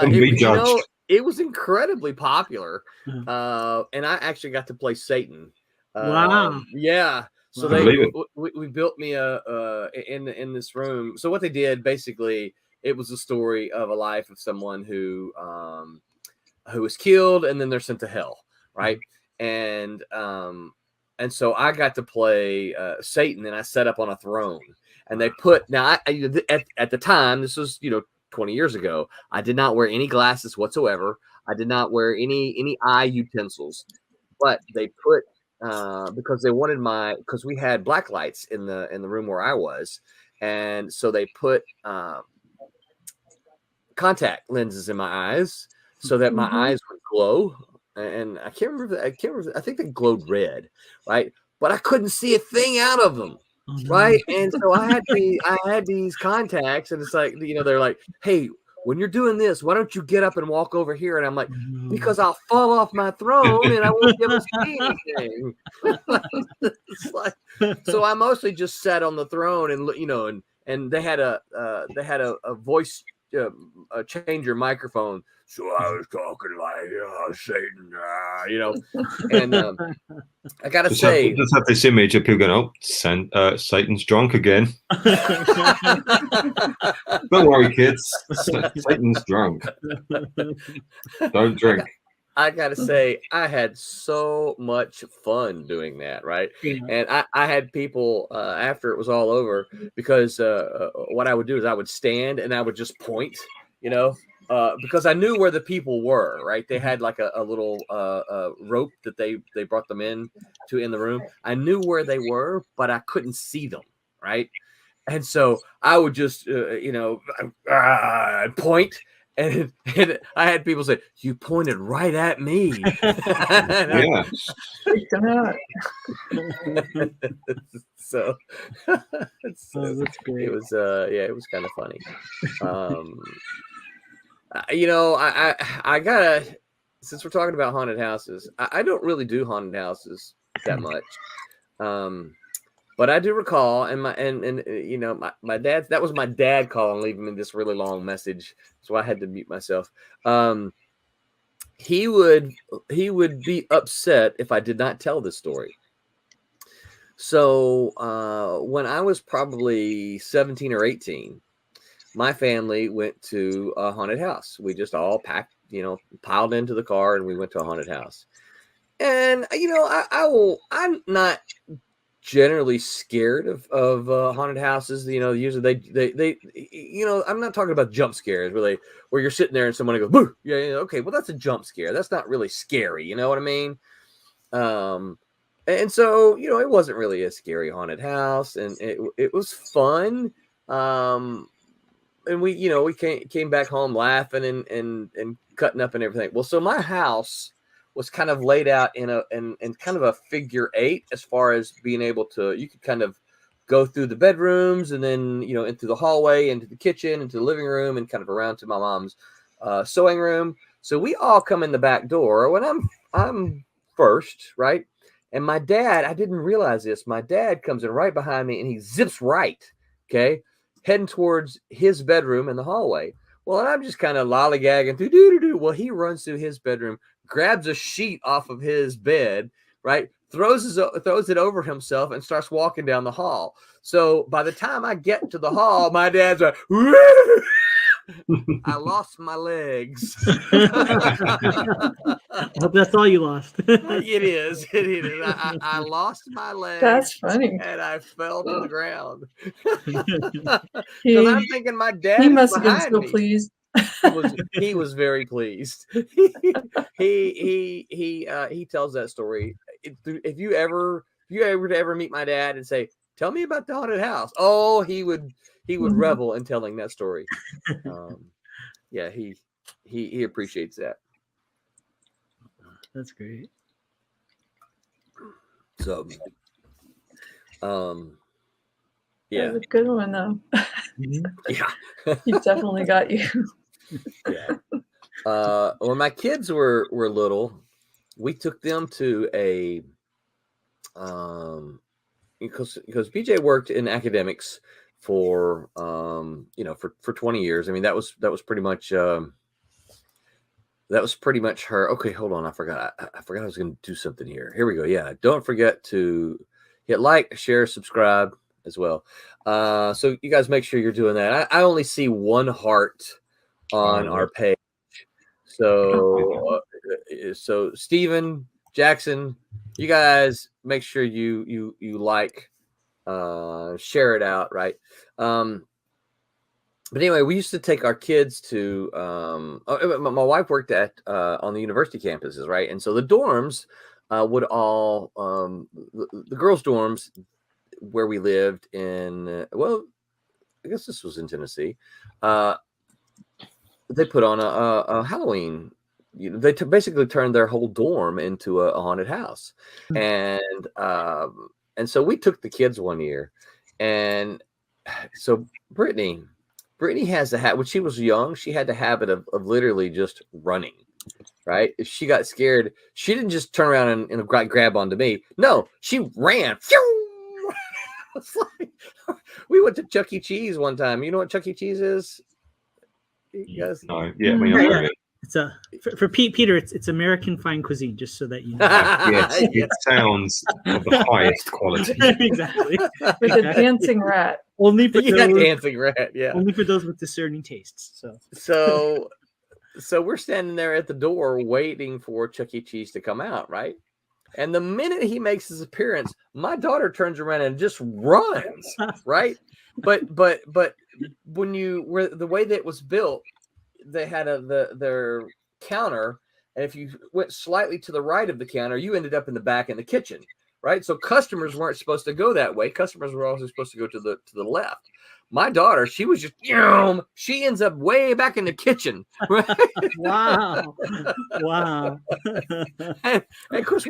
Be You know, judged. it was incredibly popular. Uh-huh. And I actually got to play Satan. Wow. Yeah. So Wow. they Believe we built me in this room. So what they did basically, it was a story of a life of someone who was killed and then they're sent to hell, right? And so I got to play Satan, and I set up on a throne. And they put at the time, this was 20 years ago, I did not wear any glasses whatsoever. I did not wear any eye utensils, but they put because they wanted because we had black lights in the room where I was, and so they put contact lenses in my eyes so that my eyes would glow. And I can't remember. I think they glowed red, right? But I couldn't see a thing out of them. Oh, no. Right. And so I had these contacts, and it's like, they're like, hey, when you're doing this, why don't you get up and walk over here? And I'm like, because I'll fall off my throne and I won't be able to see anything. It's like, so I mostly just sat on the throne and they had a voice changer microphone. So I was talking like Satan, and I gotta say, just have this image of people going, "Oh, Satan's drunk again." Don't worry, kids. Satan's drunk. Don't drink. I gotta say, I had so much fun doing that, right? Yeah. And I had people after it was all over, because what I would do is I would stand and I would just point, because I knew where the people were, right? They had like a little rope that they brought them in the room. I knew where they were, but I couldn't see them, right? And so I would just, point. And I had people say, "You pointed right at me." Yeah. So that's great. it was it was kind of funny. I gotta, since we're talking about haunted houses, I don't really do haunted houses that much. But I do recall, and my dad, that was my dad calling, leaving me this really long message, so I had to mute myself. He would be upset if I did not tell this story. So when I was probably 17 or 18, my family went to a haunted house. We just all packed, piled into the car, and we went to a haunted house. And I'm not generally scared of haunted houses. Usually they I'm not talking about jump scares where you're sitting there and someone goes, "Boo!" Yeah, okay, well, that's a jump scare. That's not really scary. You know what I mean? And so it wasn't really a scary haunted house, and it was fun. And we came back home laughing and cutting up and everything. Well, so my house was kind of laid out in kind of a figure 8, as far as being able to, you could kind of go through the bedrooms and then, into the hallway, into the kitchen, into the living room, and kind of around to my mom's sewing room. So we all come in the back door when I'm first, right? And my dad, I didn't realize this. My dad comes in right behind me and he zips right, okay, heading towards his bedroom in the hallway. Well, and I'm just kind of lollygagging through doo-doo-doo. Well, he runs through his bedroom, grabs a sheet off of his bed, right? Throws it over himself and starts walking down the hall. So by the time I get to the hall, my dad's like, "Woo!" I lost my legs. I hope that's all you lost. It is. I lost my legs. That's funny. And I fell to the ground. He, Because I'm thinking my dad he is must have been behind so me. pleased. He was very pleased. He tells that story. If you ever meet my dad and say, "Tell me about the haunted house," oh, he would revel in telling that story. Yeah, he appreciates that. That's great. So, That yeah, was a good one, though. yeah. He definitely got you. Yeah. When my kids were little, we took them to a because BJ worked in academics for for 20 years. I mean, that was pretty much her. Okay, hold on. I forgot I was going to do something here. Here we go. Yeah, don't forget to hit like, share, subscribe as well. So you guys make sure you're doing that. I only see one heart on our page. So Stephen, Jackson, you guys make sure you like, share it out, right? But anyway, we used to take our kids to my wife worked at on the university campuses, right? And so the dorms would all the girls' dorms where we lived in, well, I guess this was in Tennessee. They put on a Halloween. They basically turned their whole dorm into a haunted house, and so we took the kids one year, and so Brittany has the habit. When she was young, she had the habit of literally just running. Right? If she got scared, she didn't just turn around and grab onto me. No, she ran. It's like, we went to Chuck E. Cheese one time. You know what Chuck E. Cheese is? You guys? No, yeah, we know it. It's for Peter. It's American fine cuisine, just so that you know. Yes, it sounds of the highest quality. Exactly. With a dancing rat. Only for those, dancing rat. Yeah. Only for those with discerning tastes. So we're standing there at the door waiting for Chuck E. Cheese to come out, right? And the minute he makes his appearance, my daughter turns around and just runs, right? But when the way that it was built, they had their counter, and if you went slightly to the right of the counter, you ended up in the back in the kitchen, right? So customers weren't supposed to go that way. Customers were also supposed to go to the left. My daughter, she was just, she ends up way back in the kitchen. Right? Wow. And of course,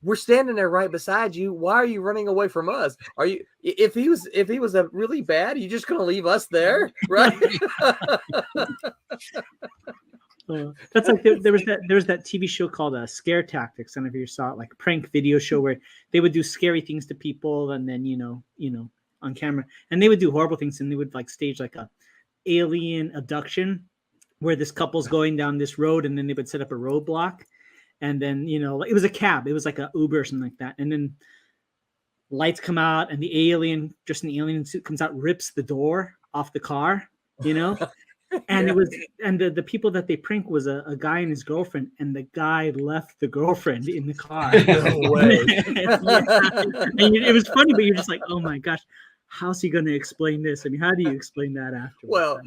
we're standing there right beside you. Why are you running away from us? Are you? If he was a really bad, are you just going to leave us there, right? That's like there was that TV show called Scare Tactics. I don't know if you saw it, like a prank video show where they would do scary things to people, and then you know on camera, and they would do horrible things, and they would like stage like a alien abduction where this couple's going down this road, and then they would set up a roadblock, and then it was a cab, it was like a Uber or something like that, and then lights come out, and the alien, just an alien suit, comes out, rips the door off the car, and it was, and the people that they prank was a guy and his girlfriend, and the guy left the girlfriend in the car. No way. And it was funny, but you're just like, oh my gosh, how's he going to explain this? I mean, how do you explain that afterwards? Well,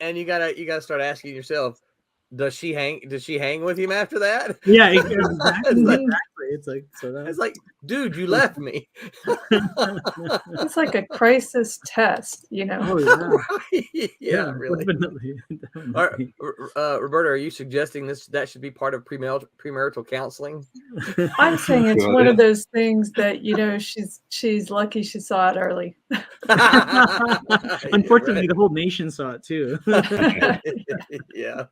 and you gotta start asking yourself, does she hang with him after that? Yeah, exactly. It's like, it's like, dude, you left me. It's like a crisis test, Oh, yeah. Right? Yeah, really. Definitely. Roberta, are you suggesting that should be part of premarital counseling? I'm saying it's one of those things that she's lucky she saw it early. Unfortunately, the whole nation saw it too. Yeah.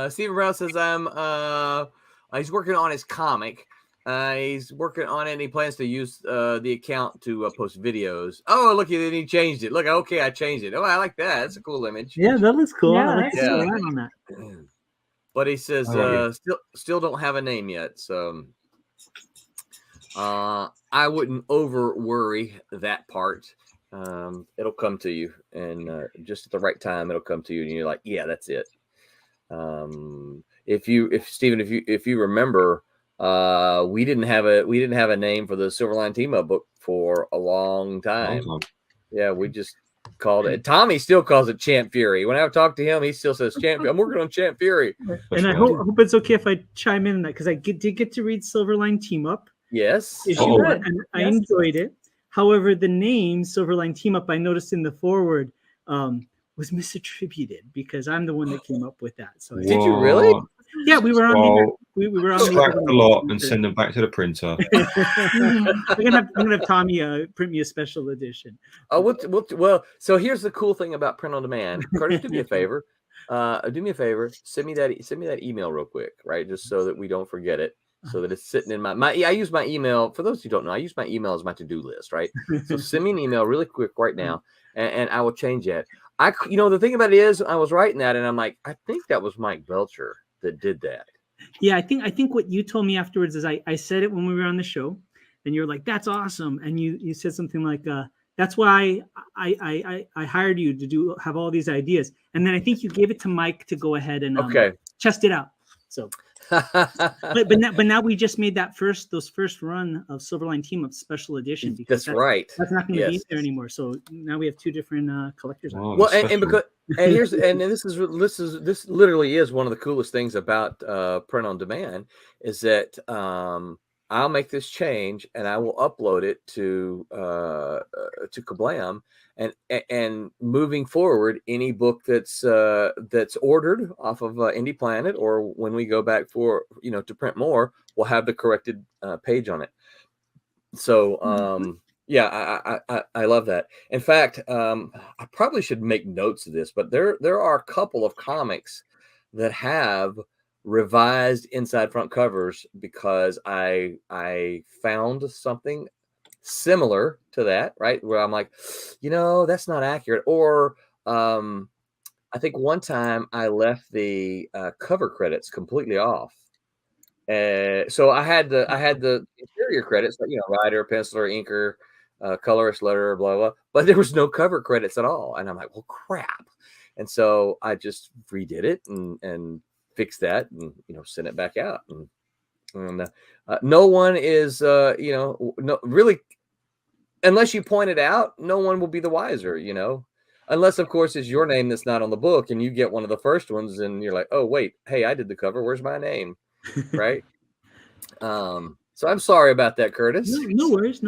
Stephen Brown says he's working on his comic. He's working on it and he plans to use the account to post videos. Oh, look, he changed it. Look, okay, I changed it. Oh, I like that. That's a cool image. Yeah, that looks cool. Yeah, I like that's the neat. line on that. But he says Oh, still don't have a name yet. So I wouldn't over worry that part. It'll come to you, and just at the right time, it'll come to you, and you're like, yeah, that's it. If you remember, we didn't have a name for the Silverline Team Up book for a long time. Yeah, we just called it. Tommy still calls it Champ Fury. When I talk to him, he still says Champ. I'm working on Champ Fury. And I hope it's okay if I chime in on that because I did get to read Silverline Team Up Yes. issue Oh. one, and I Yes. enjoyed it. However, the name Silverline Team Up I noticed in the forward was misattributed because I'm the one that came up with that. So Did you really? yeah, we were on Well, we were on scrap the lot and send them back to the printer. I'm gonna have Tommy print me a special edition. Oh, well. So here's the cool thing about print on demand. Curtis, do me a favor. Send me that email real quick, right? Just so that we don't forget it. So that it's sitting in my I use my email. For those who don't know, I use my email as my to-do list, right? So send me an email really quick right now, and I will change that. The thing about it is, I was writing that, and I'm like, I think that was Mike Belcher that did that. Yeah, I think what you told me afterwards is I said it when we were on the show, and you're like, "That's awesome," and you said something like, "That's why I hired you to have all these ideas," and then I think you gave it to Mike to go ahead and test it out. So, but now we just made those first run of Silverline Team Up special edition because That's right. That's not going to be Yes. there anymore. So now we have two different collectors. Oh, Well, that's and special. this literally is one of the coolest things about print on demand is that I'll make this change and I will upload it to Kablam, and moving forward, any book that's ordered off of Indie Planet or when we go back to print more, will have the corrected page on it. So yeah, I love that. In fact, I probably should make notes of this, but there are a couple of comics that have revised inside front covers because I found something similar to that, right? Where I'm like, that's not accurate. Or I think one time I left the cover credits completely off. So I had the interior credits, writer, penciler, inker, colorist, letterer, blah, blah, but there was no cover credits at all. And I'm like, well, crap. And so I just redid it and fixed that and, sent it back out. And no one is, no, really, unless you point it out, no one will be the wiser, unless, of course, it's your name that's not on the book and you get one of the first ones and you're like, oh, wait, hey, I did the cover. Where's my name? Right. So I'm sorry about that, Curtis. No worries.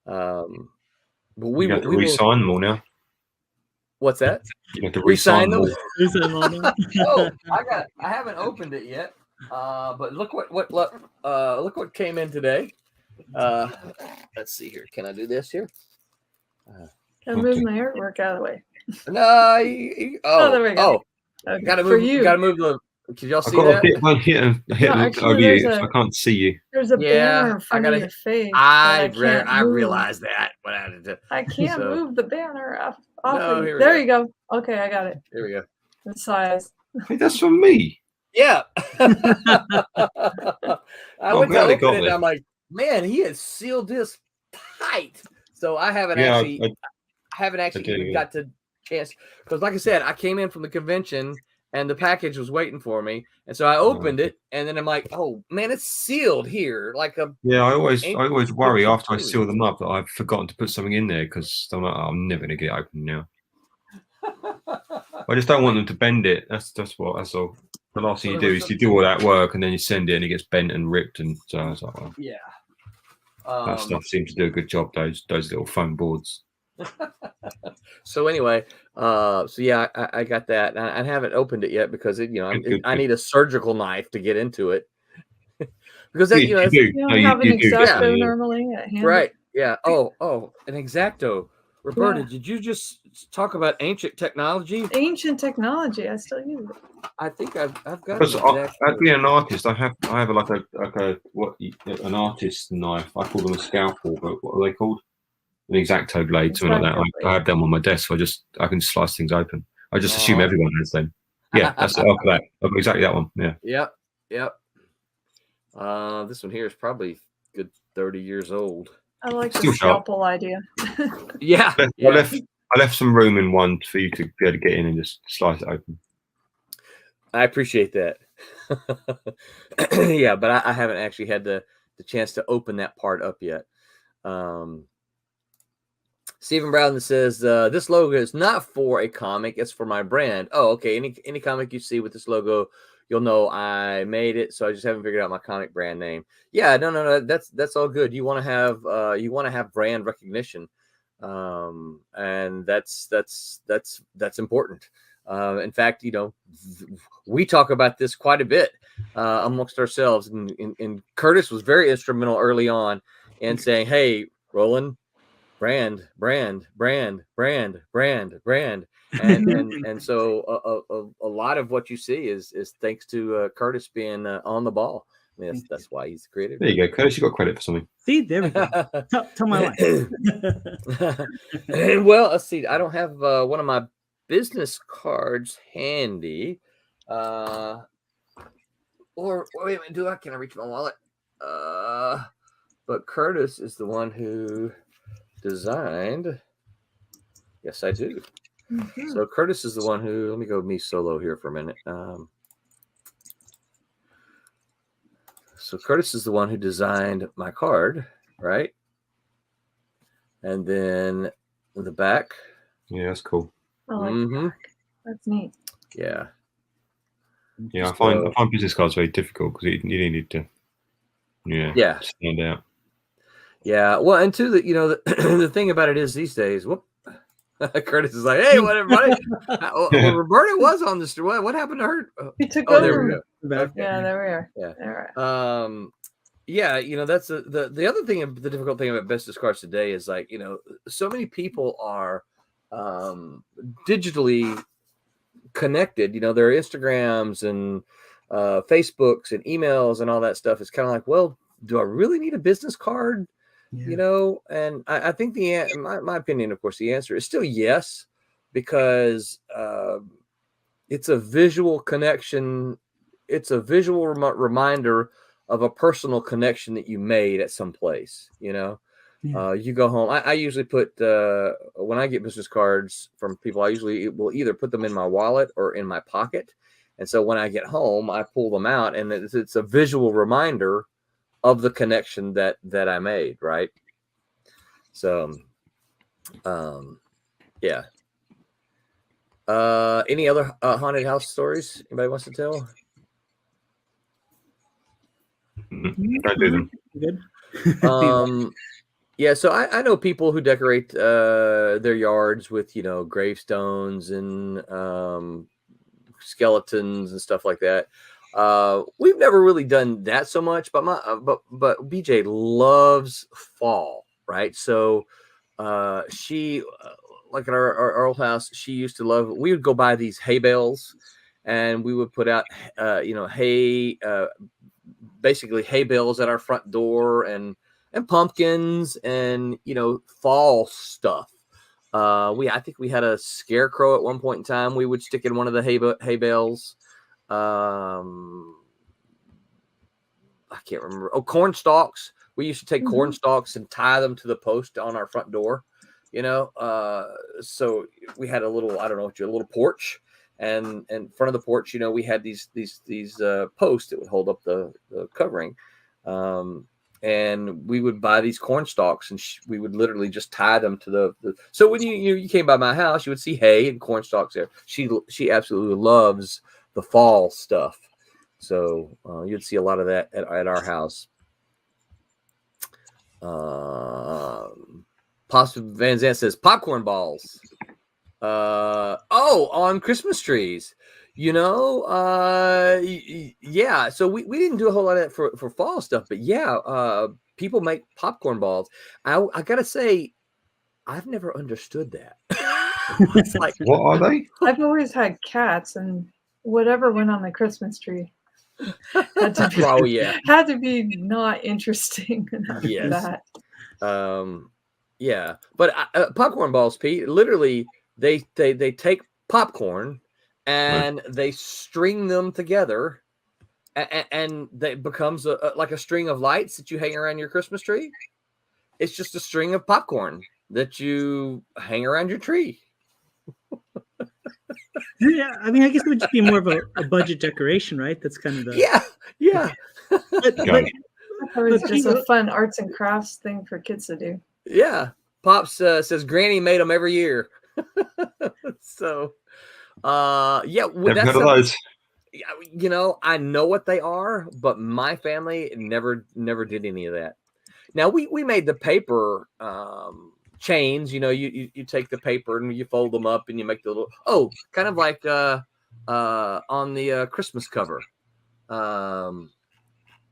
But We have to re-sign them all now. What's that? You have to Re-sign re-sign them? them all. Oh, I haven't opened it yet. But look what came in today. Let's see here. Can I do this here? Can I move my artwork out of the way? No. There we go. Okay. Gotta For move. you. Gotta move the. Can y'all I've see got that? a hit and actually, over you, there's so I can't see you. There's a Yeah, banner in front I of your face. I realized that. But I had to. I can't So- move the banner off. No, here we There go. you go. Okay, I got it. Here we go. The size. Hey, that's from me. Yeah. I I'm went to glad it open got it and there. I'm like, man, he has sealed this tight. So I haven't Yeah, actually even yeah. got to chance because, like I said, I came in from the convention and the package was waiting for me, and so I opened it and then I'm like, oh man, it's sealed here like a. Yeah, I always worry Ancient after I seal them up that I've forgotten to put something in there because I'm like, I'm never gonna get it open now. I just don't want them to bend it. That's all. The last thing you do is you do all that work and then you send it and it gets bent and ripped, and so I was like, well, Yeah. that stuff seems to do a good job. Those little foam boards. So anyway, so yeah, I got that. I haven't opened it yet because I need a surgical knife to get into it. Because that, You that's- do. You don't No, have an you do X-Acto definitely. normally at hand. right. Yeah. Oh, an X-Acto. Roberta, Yeah. did you just talk about ancient technology? Ancient technology. I still use it. I think I've got Because an exact. I'd be an artist. I have like a an artist knife. I call them a scalpel, but what are they called? An X-Acto blade, something like that. I have them on my desk, so I can slice things open. I just assume everyone has them. Yeah, that's it. After that, I've got exactly that one. Yeah. Yep. This one here is probably good 30 years old. I like the Still sharp. scalpel idea. Yeah. I left some room in one for you to be able to get in and just slice it open. I appreciate that. Yeah, but I haven't actually had the chance to open that part up yet. Stephen Brown says, this logo is not for a comic, it's for my brand. Oh, okay. Any comic you see with this logo, you'll know I made it, so I just haven't figured out my comic brand name. Yeah, no, that's all good. You want to have brand recognition. And that's important. In fact, we talk about this quite a bit amongst ourselves, and Curtis was very instrumental early on in saying, hey, Roland, brand, and so a lot of what you see is thanks to Curtis being on the ball. I mean, that's why he's the creator. There you go, Curtis. You got credit for something. See, there we go. Tell my life. Well, let's see. I don't have one of my business cards handy. Or wait a minute, can I reach my wallet? But Curtis is the one who designed. Yes, I do. Mm-hmm. So Curtis is the one who. Let me go me solo here for a minute. So Curtis is the one who designed my card, right? And then the back. Yeah, that's cool. I like the back. That's neat. Yeah. Yeah, I find business cards very difficult because you need to, stand out. Yeah, well, and two, the thing about it is these days, Curtis is like, hey, what everybody? Well, Roberta was on the street. What happened to her? He took over. There we go. Okay. Yeah, there we are. Yeah. All right. That's the other thing. The difficult thing about business cards today is so many people are digitally connected. Their Instagrams and Facebooks and emails and all that stuff. It's kind of like, well, do I really need a business card? Yeah. And I think my opinion, of course, the answer is still yes, because it's a visual connection. It's a visual reminder of a personal connection that you made at some place. You go home. I usually put when I get business cards from people, I usually will either put them in my wallet or in my pocket. And so when I get home, I pull them out, and it's a visual reminder of the connection that I made, right? So, yeah. Any other haunted house stories anybody wants to tell? I do them. Good. Yeah, so I know people who decorate their yards with gravestones and skeletons and stuff like that. We've never really done that so much, but BJ loves fall, right? So she like at our old house, she used to love. We would go buy these hay bales, and we would put out hay, basically hay bales at our front door, and pumpkins and fall stuff. I think we had a scarecrow at one point in time. We would stick in one of the hay bales. I can't remember. Oh, corn stalks. We used to take corn stalks and tie them to the post on our front door. So we had a little, I don't know, a little porch, and in front of the porch, we had these posts that would hold up the covering. And we would buy these corn stalks, and we would literally just tie them to the. So when you came by my house, you would see hay and corn stalks there. She absolutely loves the fall stuff, so you'd see a lot of that at our house. Possible Van Zandt says popcorn balls. On Christmas trees. Yeah. So we didn't do a whole lot of that for fall stuff, but yeah, people make popcorn balls. I gotta say, I've never understood that. It's like, What are they? I've always had cats, and whatever went on the Christmas tree had to be, oh yeah, had to be not interesting enough Yes. for that. yeah. But popcorn balls, Pete. Literally, they take popcorn and they string them together, and that becomes like a string of lights that you hang around your Christmas tree. It's just a string of popcorn that you hang around your tree. Yeah, I mean, I guess it would just be more of a budget decoration, right? That's kind of the Yeah. But, Okay. It was But just a people- fun arts and crafts thing for kids to do. Yeah. Pops says Granny made them every year. So, yeah, Never that's heard of those. you know, I know what they are, but my family never did any of that. Now we made the paper chains. You know, you take the paper and you fold them up and you make the little kind of like on the Christmas cover.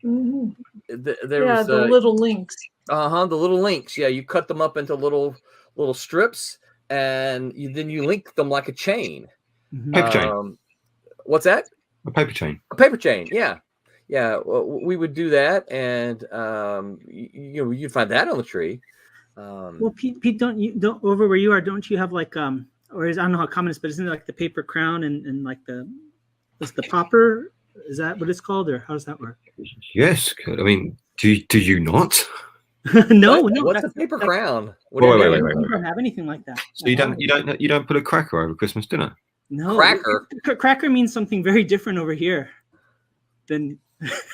Mhm. There Yeah, was the little links. the little links. Yeah, you cut them up into little strips and then you link them like a chain. Paper chain. What's that? A paper chain. A paper chain, yeah. Well, we would do that, and you know, you'd find that on the tree. Well, Pete, don't over where you are? Don't you have like or is, I don't know how common it is, but isn't it like the paper crown and like the popper? Is that what it's called, or how does that work? Yes. I mean, do you not? no. What's a paper crown? What Wait, do you wait, mean? wait, We don't have anything like that. So you don't put a cracker over Christmas dinner? No, Cracker? Cracker means something very different over here. Than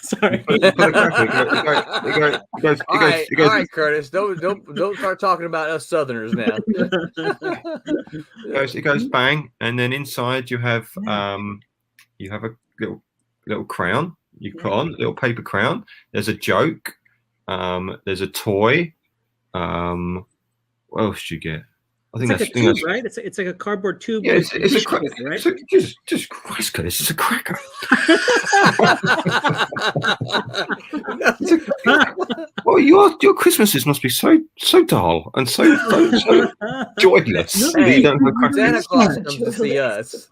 sorry. You put a cracker. All right, Curtis. Don't start talking about us Southerners now. It goes bang, and then inside you have a little crown you put on, a little paper crown. There's a joke. There's a toy. What else do you get? I think It's that's like a tube, right? It's like a cardboard tube. Yeah, with it's a tissue cracker, paper, right? Just Christ, Curtis, it's a cracker. Well, your Christmases must be so dull and so joyless. No, that you don't have Santa crackers. Claus comes to see us.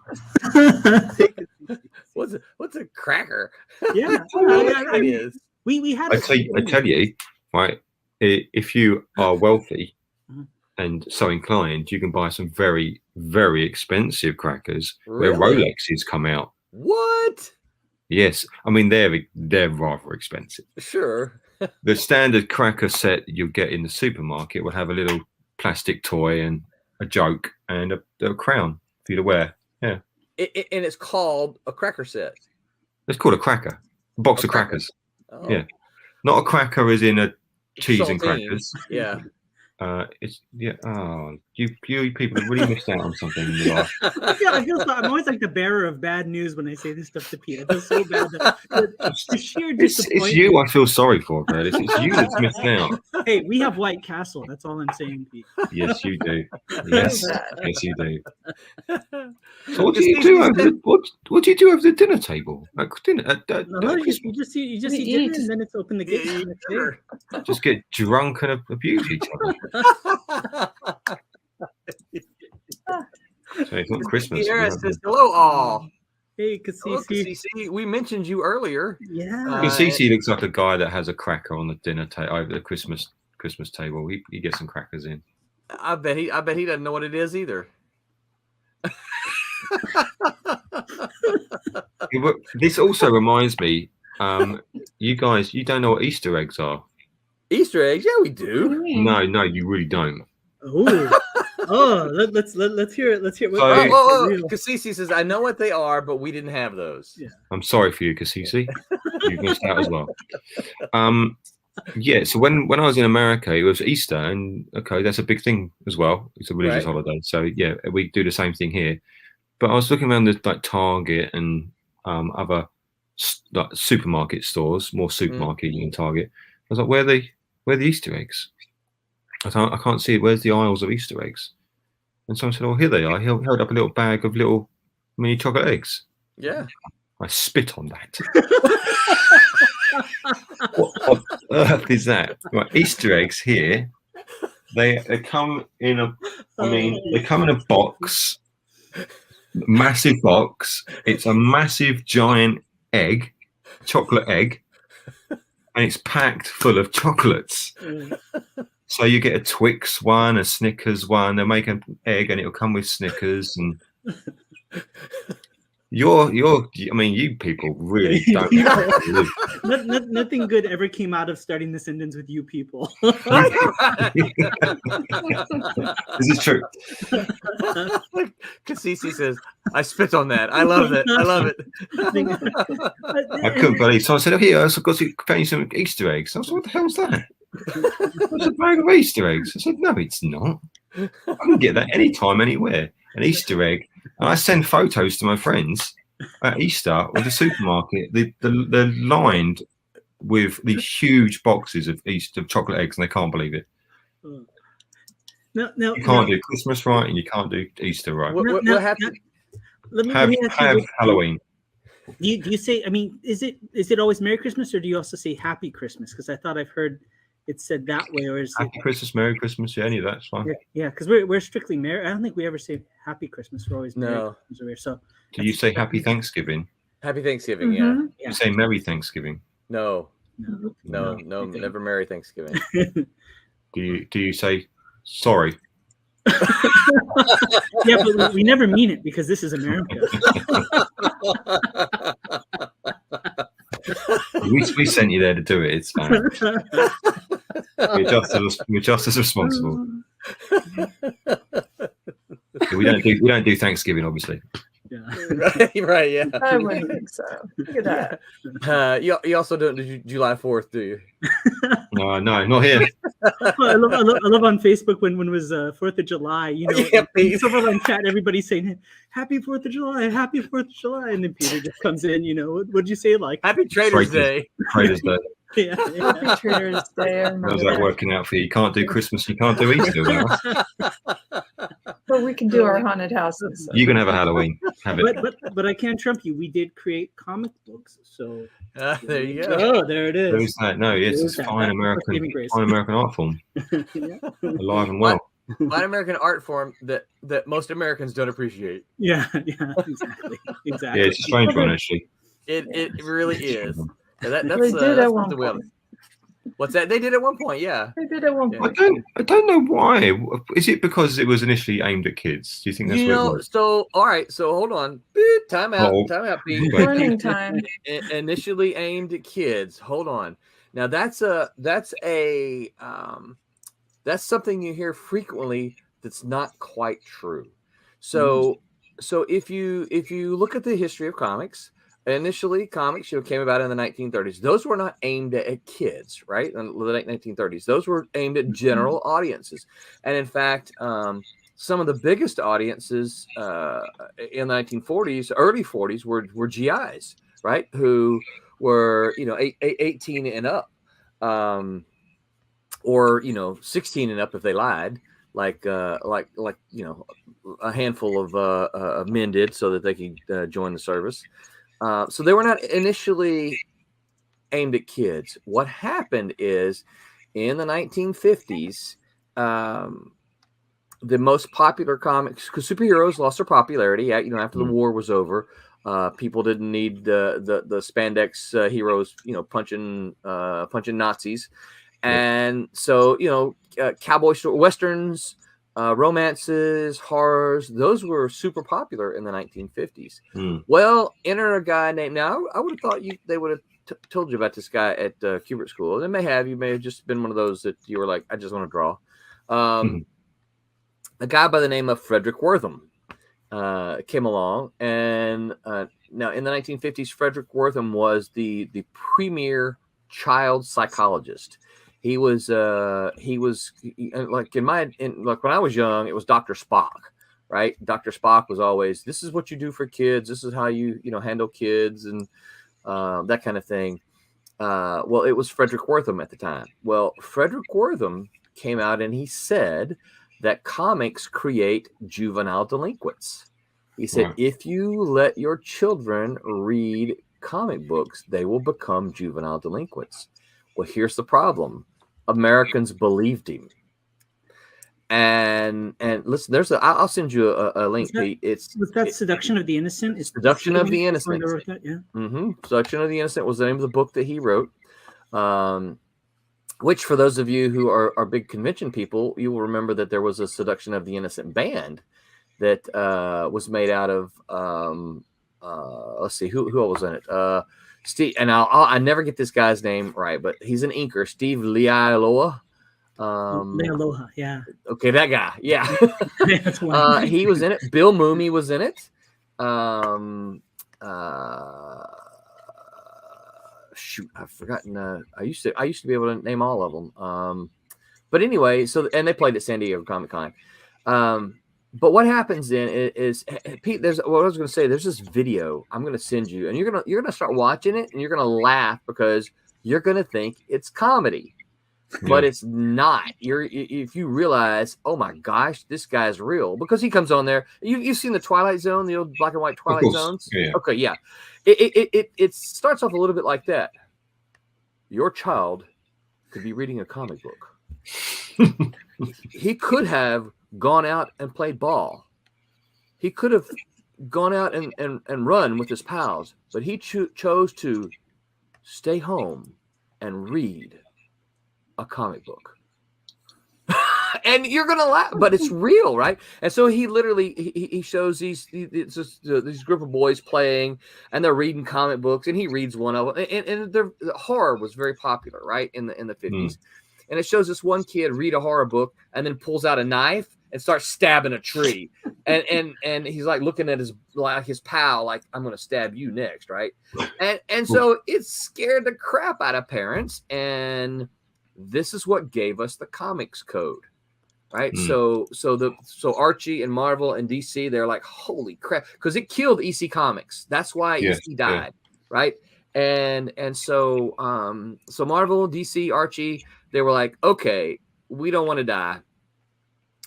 What's a cracker? Yeah, It is. we had. I tell you, right? If you are wealthy and so inclined, you can buy some very, very expensive crackers where Really? Rolexes come out. What? Yes, I mean they're rather expensive. Sure. The standard cracker set you'll get in the supermarket will have a little plastic toy and a joke and a crown for you to wear. Yeah, And it's called a cracker set. it's called a cracker, a box A of cracker. crackers. Oh. Yeah. Not a cracker as in a cheese and Saltines. crackers. Yeah. It's Oh, you people have really missed out on something in your life. I feel I'm always like the bearer of bad news when I say this stuff to Pete. I feel so bad. The sheer disappointment. It's you I feel sorry for, Curtis. It's you that's missed out. Hey, we have White Castle. That's all I'm saying, Pete. Yes, you do. Yes, yes, you do. So what do you do over what do you do over the dinner table? At dinner, No, you just eat dinner and then it's open the gate. the next day. just get drunk and abuse each other. So it's not Christmas. Sierra says hello, all. Hey, Hello, Kasisi. Kasisi. We mentioned you earlier. Yeah. Kasisi looks like a guy that has a cracker on the dinner table over the Christmas table. He gets some crackers in. I bet he doesn't know what it is either. Yeah, but this also reminds me, you guys, you don't know what Easter eggs are. Easter eggs? Yeah, we do. No, you really don't. Let's hear it. Let's hear it. So- Kasisi says, I know what they are, but we didn't have those. Yeah. I'm sorry for you, Kasisi. You've missed out as well. Yeah, so when I was in America, it was Easter, and okay, that's a big thing as well. It's a religious Right. holiday, so yeah, we do the same thing here. But I was looking around the like Target and other like supermarket stores, more supermarket than Target. I was like, where are the Easter eggs? I can't see it. Where's the aisles of Easter eggs? And someone said, oh, here they are. He held up a little bag of little mini chocolate eggs. Yeah. I spit on that. What on earth is that? Right, Easter eggs here They come in a. I mean, they come in a box, massive box. It's a massive giant egg, chocolate egg, and it's packed full of chocolates. So you get a Twix one, a Snickers one. They'll make an egg, and it'll come with Snickers. And I mean, you people really don't. Nothing good ever came out of starting the sentence with "you people." This is true. Cassisi says, "I spit on that. I love it. I love it." I couldn't believe. So I said, "Oh, here, I've got to find you some Easter eggs." I was like, "What the hell's that?" It's a bag of Easter eggs. I said, "No, it's not. I can get that anytime, anywhere. An Easter egg." And I send photos to my friends at Easter or the supermarket. They're lined with these huge boxes of chocolate eggs, and they can't believe it. No, you can't do Christmas right, and you can't do Easter right. What happened? Let me Have Halloween. Do you say? I mean, is it always Merry Christmas, or do you also say Happy Christmas? Because I thought I've heard it said that way, or is Happy Christmas, Merry Christmas? Yeah, any of that's fine. Yeah, because we're strictly Merry. I don't think we ever say Happy Christmas. We're always Merry Christmas. So do you say Happy Thanksgiving? Happy Thanksgiving, yeah. You say Merry Thanksgiving? No, never Merry Thanksgiving. Do you say sorry? Yeah, but we never mean it because this is America. We sent you there to do it. It's fine. We're just as responsible. We don't do Thanksgiving, obviously. Yeah. right. Yeah. I wouldn't think so. Look at that. You also don't do July 4th, do you? No, not here. I love on Facebook when it was 4th of July. You know, Silverline chat, everybody saying Happy 4th of July, Happy 4th of July, and then Peter just comes in. You know, what'd you say? Like Happy Trader's Day. Trader's Day. Yeah. Happy Trader's Day. How's that working out for you? You can't do Christmas, you can't do Easter. But we can do our haunted houses. You can have a Halloween. Have it. But I can't trump you. We did create comic books, so there you go. Oh, there it is. There is that. No, it's a fine American art form. Alive and well. Fine American art form that most Americans don't appreciate. Yeah, exactly. Yeah, it's a strange one, actually. It really is. That's they did at one point. point. What's that? They did at one point, yeah. They did at one point. I don't know why. Is it because it was initially aimed at kids? Do you think that's what it was? So all right, so hold on. Time out, Pete. Learning time. Initially aimed at kids. Hold on. Now that's something you hear frequently that's not quite true. So if you look at the history of comics, initially comics came about in the 1930s. Those were not aimed at kids, right? In the late 1930s. Those were aimed at general audiences. And in fact, some of the biggest audiences in the 1940s, early 40s were GIs, right? Who were, 18 and up. Or 16 and up if they lied, like a handful of men did, so that they could join the service. So they were not initially aimed at kids. What happened is, in the 1950s, the most popular comics, because superheroes lost their popularity, after the war was over. People didn't need the spandex heroes, punching Nazis. And so, cowboy westerns, romances, horrors, those were super popular in the 1950s. Well, enter a guy named, now I would have thought they would have told you about this guy at Kubert School. They may have, you may have just been one of those that you were like, I just want to draw. A guy by the name of Frederick Wortham came along, and now in the 1950s, Frederick Wortham was the premier child psychologist. He was like when I was young, it was Dr. Spock, right? Dr. Spock was always, this is what you do for kids. This is how you handle kids and that kind of thing. Well, it was Frederick Wortham at the time. Well, Frederick Wortham came out and he said that comics create juvenile delinquents. He said, if you let your children read comic books, they will become juvenile delinquents. Well, here's the problem. Americans believed him. And listen, I'll send you a link, Pete. Was that Seduction of the Innocent? It's Seduction of the Innocent. Innocent. Yeah. Seduction of the Innocent was the name of the book that he wrote. Which, for those of you who are big convention people, you will remember that there was a Seduction of the Innocent band that was made out of. Let's see, who was in it? Steve, and I never get this guy's name right, but he's an inker, Steve Leialoha. Leialoha, yeah. Okay, that guy, yeah. That's one. He was in it. Bill Mooney was in it. Shoot, I've forgotten. I used to be able to name all of them. But anyway, and they played at San Diego Comic-Con. But what happens then is Pete, there's what I was going to say. There's this video I'm going to send you, and you're gonna start watching it, and you're gonna laugh because you're gonna think it's comedy, but it's not. If you realize, oh my gosh, this guy's real, because he comes on there. You've seen the Twilight Zone, the old black and white Twilight Zones. Yeah. Okay, yeah. It starts off a little bit like that. Your child could be reading a comic book. He could have gone out and played ball. He could have gone out and run with his pals, but he chose to stay home and read a comic book. And you're gonna laugh, but it's real, right? And so he literally he shows these group of boys playing, and they're reading comic books, and he reads one of them. And the horror was very popular, right, in the 50s. And it shows this one kid read a horror book and then pulls out a knife and starts stabbing a tree, and he's like looking at his pal like, I'm gonna stab you next, right? And so it scared the crap out of parents, and this is what gave us the comics code. Right. So Archie and Marvel and DC, they're like, holy crap, because it killed EC Comics. That's why EC died. Right. And so Marvel, DC, Archie, they were like, okay, we don't want to die.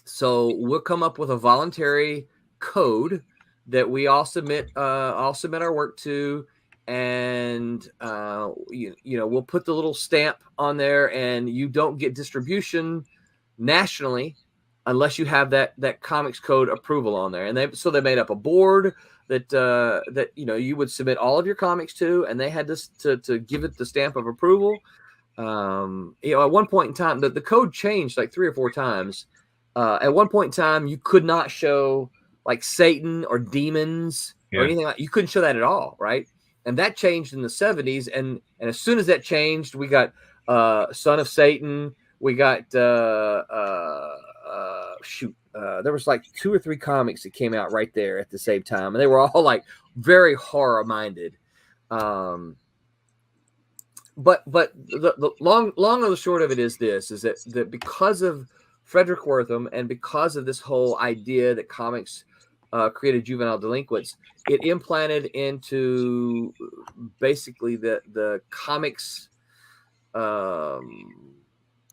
So we'll come up with a voluntary code that we all submit our work to. And we'll put the little stamp on there, and you don't get distribution nationally unless you have that comics code approval on there. And they made up a board that you would submit all of your comics to, and they had to give it the stamp of approval. At one point in time, the code changed like 3 or 4 times. At one point in time, you could not show like Satan or demons or anything like. You couldn't show that at all, right? And that changed in the 70s, and as soon as that changed, we got Son of Satan. We got there was like 2 or 3 comics that came out right there at the same time, and they were all like very horror minded. But the long and the short of it is that because of Frederick Wertham and because of this whole idea that comics created juvenile delinquents, it implanted into basically the comics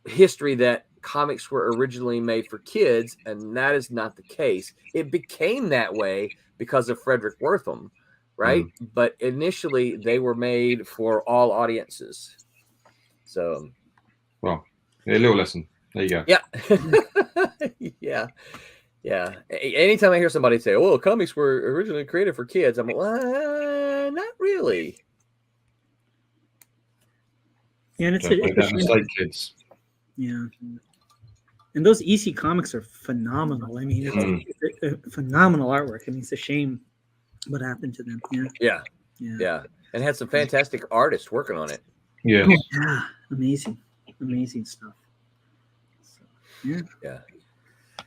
history that comics were originally made for kids, and that is not the case. It became that way because of Frederick Wertham, right? But initially they were made for all audiences. So, well, a little lesson. There you go. Yeah. Yeah. Anytime I hear somebody say, "Oh, comics were originally created for kids," I'm like, well, not really. Yeah, and it's like kids. Yeah. And those EC comics are phenomenal. I mean, it's a phenomenal artwork. I mean, it's a shame what happened to them. Yeah. And had some fantastic artists working on it. Yeah. Amazing stuff. So, yeah.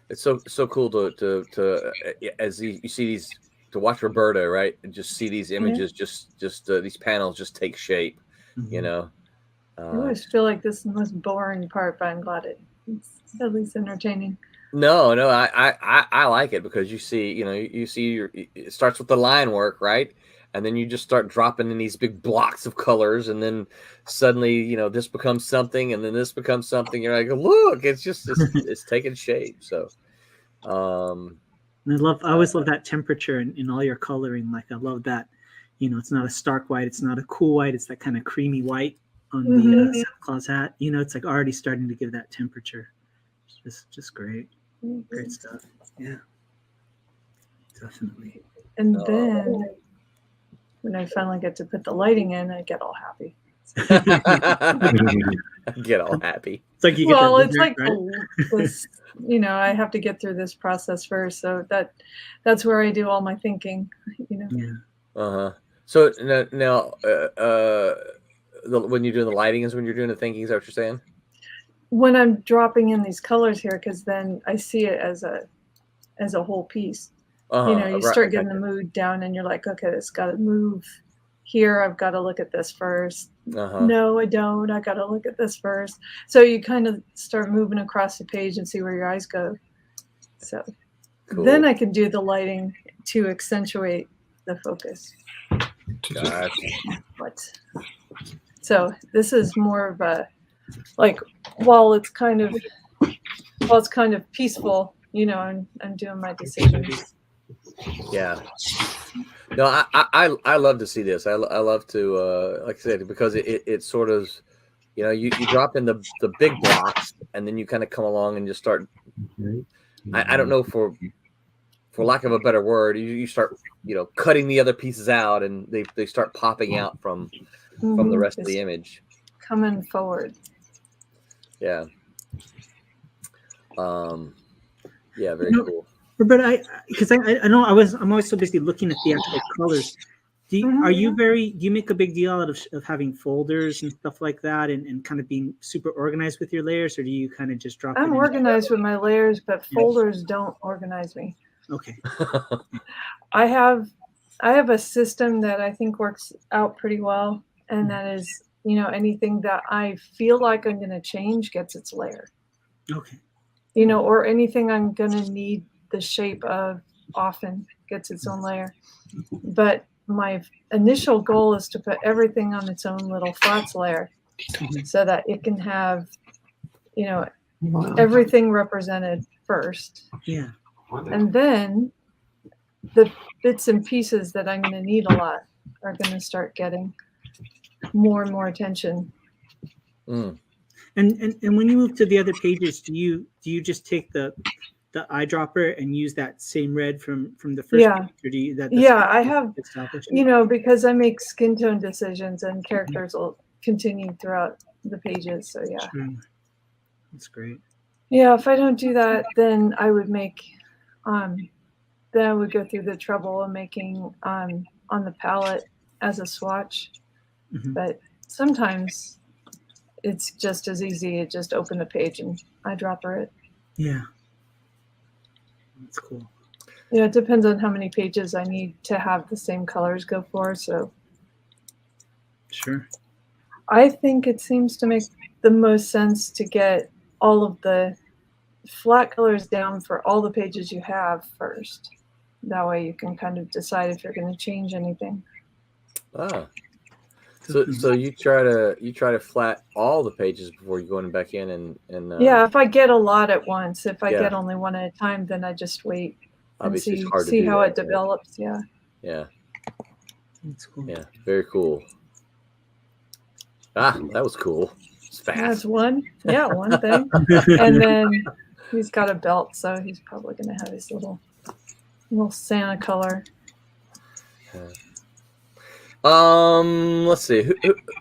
It's so cool to as you see these, to watch Roberta, right, and just see these images, just these panels just take shape. You know. I always feel like this is the most boring part, but I'm glad it's at least entertaining. No, I like it because you see it starts with the line work, right? And then you just start dropping in these big blocks of colors, and then suddenly, this becomes something, and then this becomes something. You're like, look, it's taking shape. So, and I always love that temperature in all your coloring. Like, I love that, it's not a stark white, it's not a cool white, it's that kind of creamy white on the Santa Claus hat. It's like already starting to give that temperature. It's just great. Great stuff. Yeah, definitely. And then when I finally get to put the lighting in, I get all happy. Get all happy. It's like you get Well, that it's dessert, like right? this, I have to get through this process first. So that's where I do all my thinking, Yeah. Uh-huh. So now when you're doing the lighting is when you're doing the thinking, is that what you're saying? When I'm dropping in these colors here, because then I see it as a whole piece. You Right, start getting okay. the mood down and you're like, okay, it's got to move here. I've got to look at this first. No, I don't. I got to look at this first. So you kind of start moving across the page and see where your eyes go. So then I can do the lighting to accentuate the focus. Gotcha. So this is more of a, like, while it's kind of peaceful, I'm doing my decisions. Yeah. No, I love to see this. I love to like I said, because it sort of, you drop in the big blocks and then you kind of come along and just start. I don't know, for lack of a better word, you start cutting the other pieces out and they start popping out from the rest of the image, coming forward. Yeah. Yeah, very cool. But because I know I'm always so busy looking at the actual colors. Do you make a big deal out of having folders and stuff like that and kind of being super organized with your layers, or do you kind of just drop? I'm organized with my layers, but folders don't organize me. Okay. I have a system that I think works out pretty well, and that is, anything that I feel like I'm going to change gets its layer. Okay. Or anything I'm going to need the shape of often gets its own layer. But my initial goal is to put everything on its own little flats layer so that it can have, everything represented first. Yeah. And then the bits and pieces that I'm going to need a lot are going to start getting more and more attention. And when you move to the other pages, do you just take the eyedropper and use that same red from the first page, or do you I have because I make skin tone decisions and characters will continue throughout the pages, so yeah. Sure. That's great. Yeah, if I don't do that, then I would make then I would go through the trouble of making on the palette as a swatch. But sometimes it's just as easy to just open the page and eyedropper it. Yeah. That's cool. Yeah, it depends on how many pages I need to have the same colors go for. So sure. I think it seems to make the most sense to get all of the flat colors down for all the pages you have first. That way you can kind of decide if you're going to change anything. Ah. So you try to flat all the pages before you going back in and yeah, if I get a lot at once. If I get only one at a time, then I just wait and see how it develops. Yeah. Yeah. That's cool. Yeah, very cool. Ah, that was cool. It's fast. That's one thing. And then he's got a belt, so he's probably going to have his little Santa color. Let's see.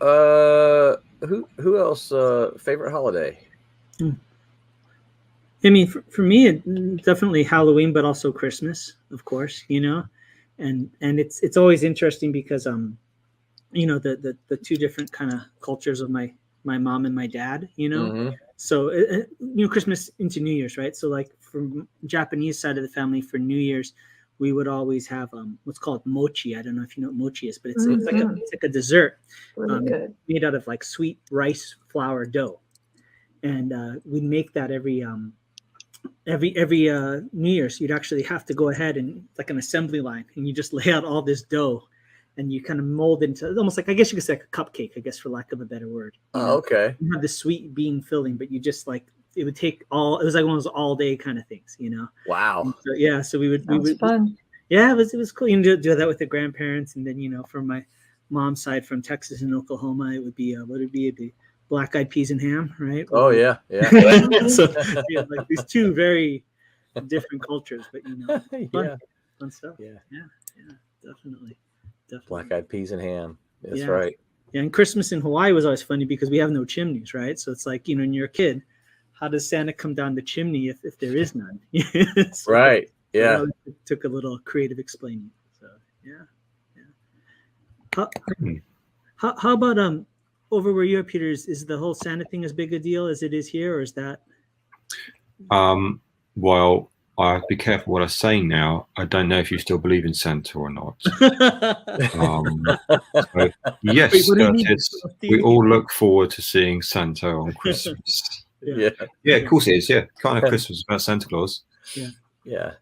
Who else? Favorite holiday? I mean, for me, definitely Halloween, but also Christmas, of course. And it's always interesting because the two different kind of cultures of my mom and my dad. So Christmas into New Year's, right? So like from Japanese side of the family, for New Year's, we would always have what's called mochi. I don't know if you know what mochi is, but it's like a dessert really good. made out of like sweet rice flour dough, and we'd make that every New Year's. You'd actually have to go ahead and like an assembly line, and you just lay out all this dough, and you kind of mold into almost like, I guess you could say, like a cupcake, I guess, for lack of a better word. Oh, okay. You have the sweet bean filling, but you just like. It would take it was like one of those all day kind of things, Wow. So we would fun. Yeah, it was cool. You can do that with the grandparents, and then from my mom's side, from Texas and Oklahoma, it would be what would it be? It'd be black-eyed peas and ham, right? Oh yeah. So like these two very different cultures, but fun, Yeah. fun stuff. Yeah. Definitely. Black-eyed peas and ham. That's Yeah. right. Yeah, and Christmas in Hawaii was always funny because we have no chimneys, right? So it's like, when you're a kid, how does Santa come down the chimney if there is none? So Right. Yeah. it took a little creative explaining. So yeah. How about over where you're, Peter? Is the whole Santa thing as big a deal as it is here, or is that? Well, I have to be careful what I say now. I don't know if you still believe in Santa or not. So, yes, Wait, what do you mean? Curtis, we all look forward to seeing Santa on Christmas. Yeah. Yeah, of course it is. Yeah, can't have Christmas without Santa Claus. Yeah.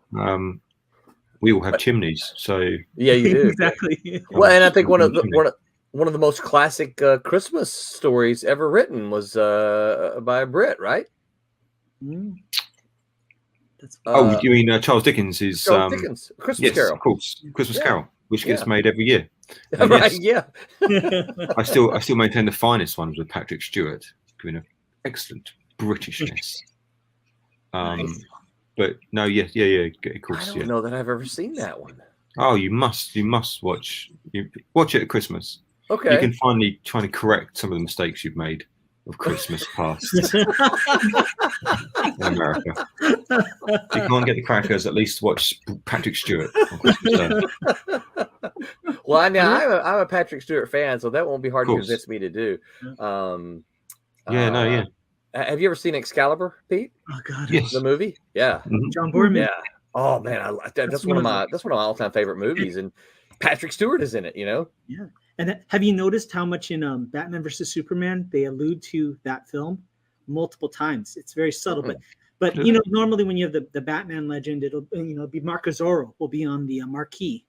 We all have chimneys, so Yeah, you do. Exactly. Well, and I think one of the most classic Christmas stories ever written was by a Brit, right? Mm. you mean Charles Dickens? Charles Dickens, Christmas yes, Carol. of course, Christmas Yeah. Carol, which gets Yeah. made every year. Right? Yes, Yeah. I still maintain the finest ones with Patrick Stewart, giving an excellent Britishness. Nice. But no, of I course, don't yeah. know that I've ever seen that one. Oh, you must watch it at Christmas. Okay. You can finally try to correct some of the mistakes you've made of Christmas past in America. If you can't get the crackers, at least watch Patrick Stewart on Christmas Day. Well, I'm a Patrick Stewart fan, so that won't be hard to course. convince me to do. Yeah. Have you ever seen Excalibur, Pete? Oh God. Yes. The movie? Yeah. John Boorman. Yeah. Oh man, that's one of my all-time favorite movies, and Patrick Stewart is in it. Yeah. And have you noticed how much in Batman versus Superman they allude to that film multiple times? It's very subtle, but normally when you have the Batman legend, it'll be Mark Zorro will be on the marquee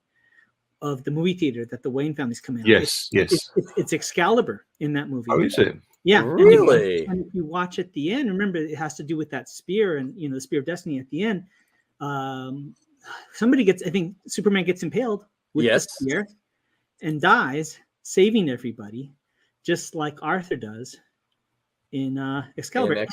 of the movie theater that the Wayne family's come in. Yes. It's Excalibur in that movie. Oh, is it? Yeah. Really? And if you watch at the end, remember it has to do with that spear and the spear of destiny at the end. I think Superman gets impaled with the spear and dies, saving everybody, just like Arthur does in Excalibur.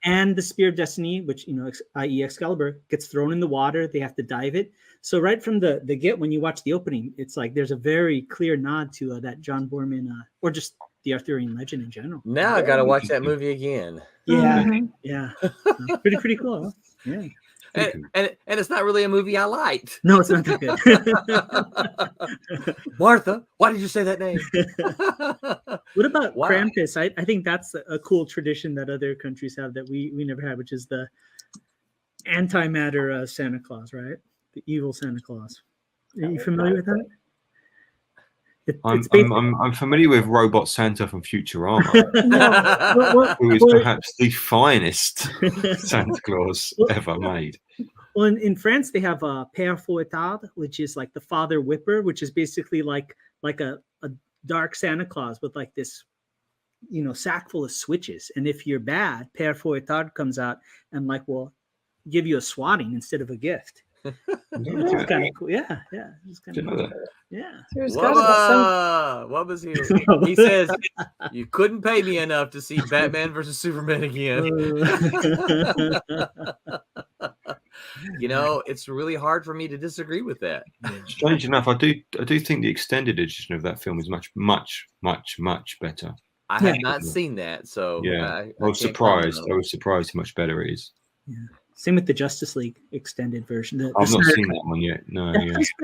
And the spear of destiny, which i.e. Excalibur, gets thrown in the water. They have to dive it. So right from the get, when you watch the opening, it's like there's a very clear nod to that John Boorman or just the Arthurian legend in general. Now I got to watch that movie again. Yeah, Mm-hmm. yeah, pretty cool. Huh? Yeah. And it's not really a movie I liked. No, it's not that good. Martha, why did you say that name? What about Wow. Krampus? I think that's a cool tradition that other countries have that we never had, which is the antimatter Santa Claus, right? The evil Santa Claus. Are you familiar with that? I'm familiar with Robot Santa from Futurama, who is perhaps the finest Santa Claus ever made. Well, in France, they have Père Fouettard, which is like the Father Whipper, which is basically like a dark Santa Claus with like this, sack full of switches. And if you're bad, Père Fouettard comes out and will give you a swatting instead of a gift. It's kind of cool. Yeah. It's kind of cool. Yeah. There's got to be some. What was here? He says you couldn't pay me enough to see Batman versus Superman again. It's really hard for me to disagree with that. Strange enough, I do think the extended edition of that film is much, much, much, much better. I have not seen that, so I was surprised. I was surprised how much better it is. Yeah. Same with the Justice League extended version. I've not seen that one yet. No, I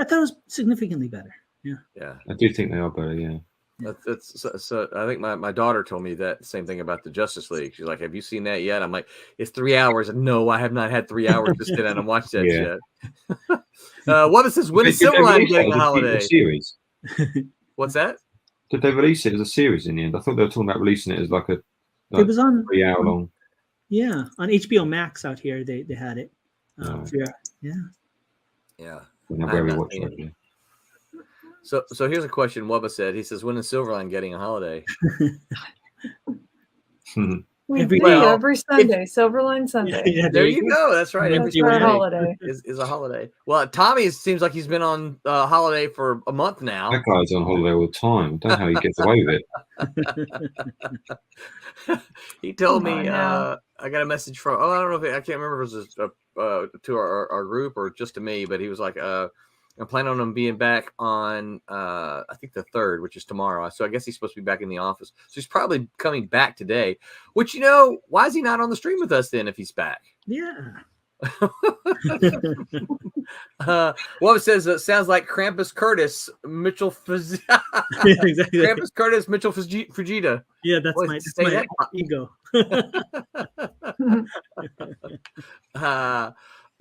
thought it was significantly better. Yeah. I do think they are better. Yeah. So I think my daughter told me that same thing about the Justice League. She's like, "Have you seen that yet?" I'm like, "It's 3 hours." And no, I have not had 3 hours to sit down and watch that yet. What is this? When is Silverline getting a holiday? Series. What's that? Did they release it as a series in the end? I thought they were talking about releasing it as like it was on 3 hour long. Yeah, on HBO Max out here they had it. Yeah. Where we watch it. So here's a question Wubba said. He says, when is Silverline getting a holiday? We Every do day. every Sunday, Silverline Sunday. Yeah, There you go. That's right. Every That's our Sunday holiday. is a holiday. Well, Tommy seems like he's been on holiday for a month now. That guy's on holiday all the time. I don't know how he gets away with it. He told Come me on now. I got a message from I don't know if I can't remember if it was to our group or just to me, but he was like I'm planning on him being back on I think the 3rd, which is tomorrow. So I guess he's supposed to be back in the office. So he's probably coming back today. Which, why is he not on the stream with us then if he's back? Yeah. What says sounds like Krampus Curtis Mitchell Exactly. Krampus Curtis Mitchell Fujita. Yeah, that's Boy, my say that. ego.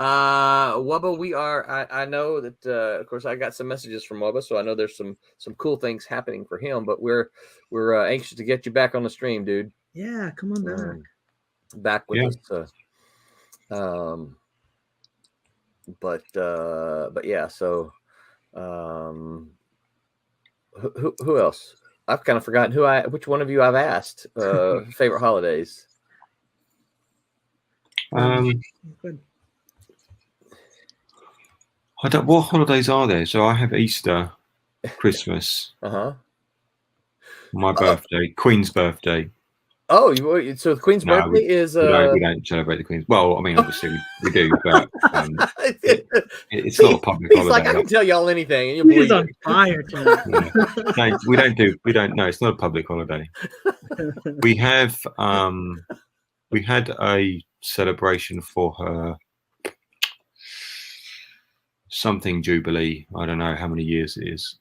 Wubba, we are. I know that. Of course, I got some messages from Wubba, so I know there's some cool things happening for him. But we're anxious to get you back on the stream, dude. Yeah, come on back. Back with us. But yeah. So, who else? I've kind of forgotten which one of you I've asked favorite holidays. Good. What holidays are there? So I have Easter, Christmas, my birthday, Queen's birthday. Oh, so the Queen's birthday is. We don't celebrate the Queen's. Well, I mean, obviously we do, but it's not a public He's holiday. like, I can tell y'all anything, and you'll He's believe on it. fire tonight. No, we don't know. It's not a public holiday. We have we had a celebration for her something jubilee. I don't know how many years it is.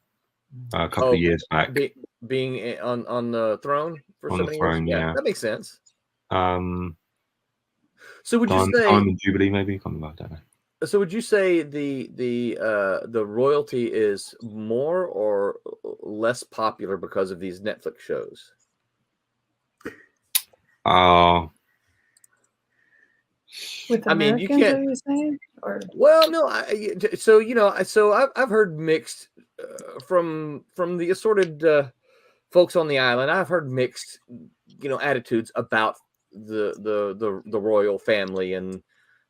A couple of years back. Being on the throne for On so the many throne, years. yeah. That makes sense. So would you say Diamond Jubilee, maybe? I don't know. So would you say the royalty is more or less popular because of these Netflix shows? With I mean, you Americans, can't- are you saying? Or Well, no. So I've heard mixed from the assorted folks on the island. I've heard mixed, attitudes about the royal family and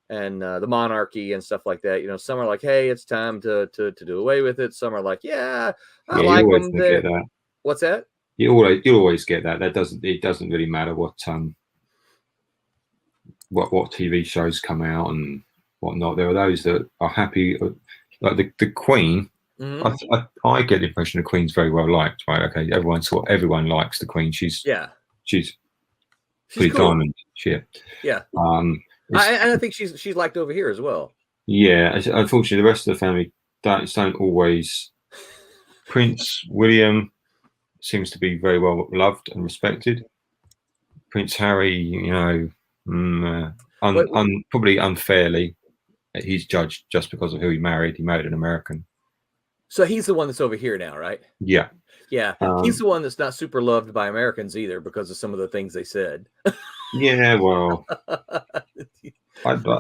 the monarchy and stuff like that. Some are like, "Hey, it's time to do away with it." Some are like, "Yeah, I like you always them." get that. What's that? You always get that. It doesn't really matter what TV shows come out and whatnot. There are those that are happy, like the Queen. Mm-hmm. I get the impression the Queen's very well liked, right? Okay, everyone likes the Queen. She's pretty cool. diamond shit. Yeah. I think she's liked over here as well. Yeah, unfortunately, the rest of the family don't always. Prince William seems to be very well loved and respected. Prince Harry, probably unfairly, he's judged just because of who he married. He married an American. So he's the one that's over here now, right? Yeah. Yeah. He's the one that's not super loved by Americans either because of some of the things they said. Yeah, well,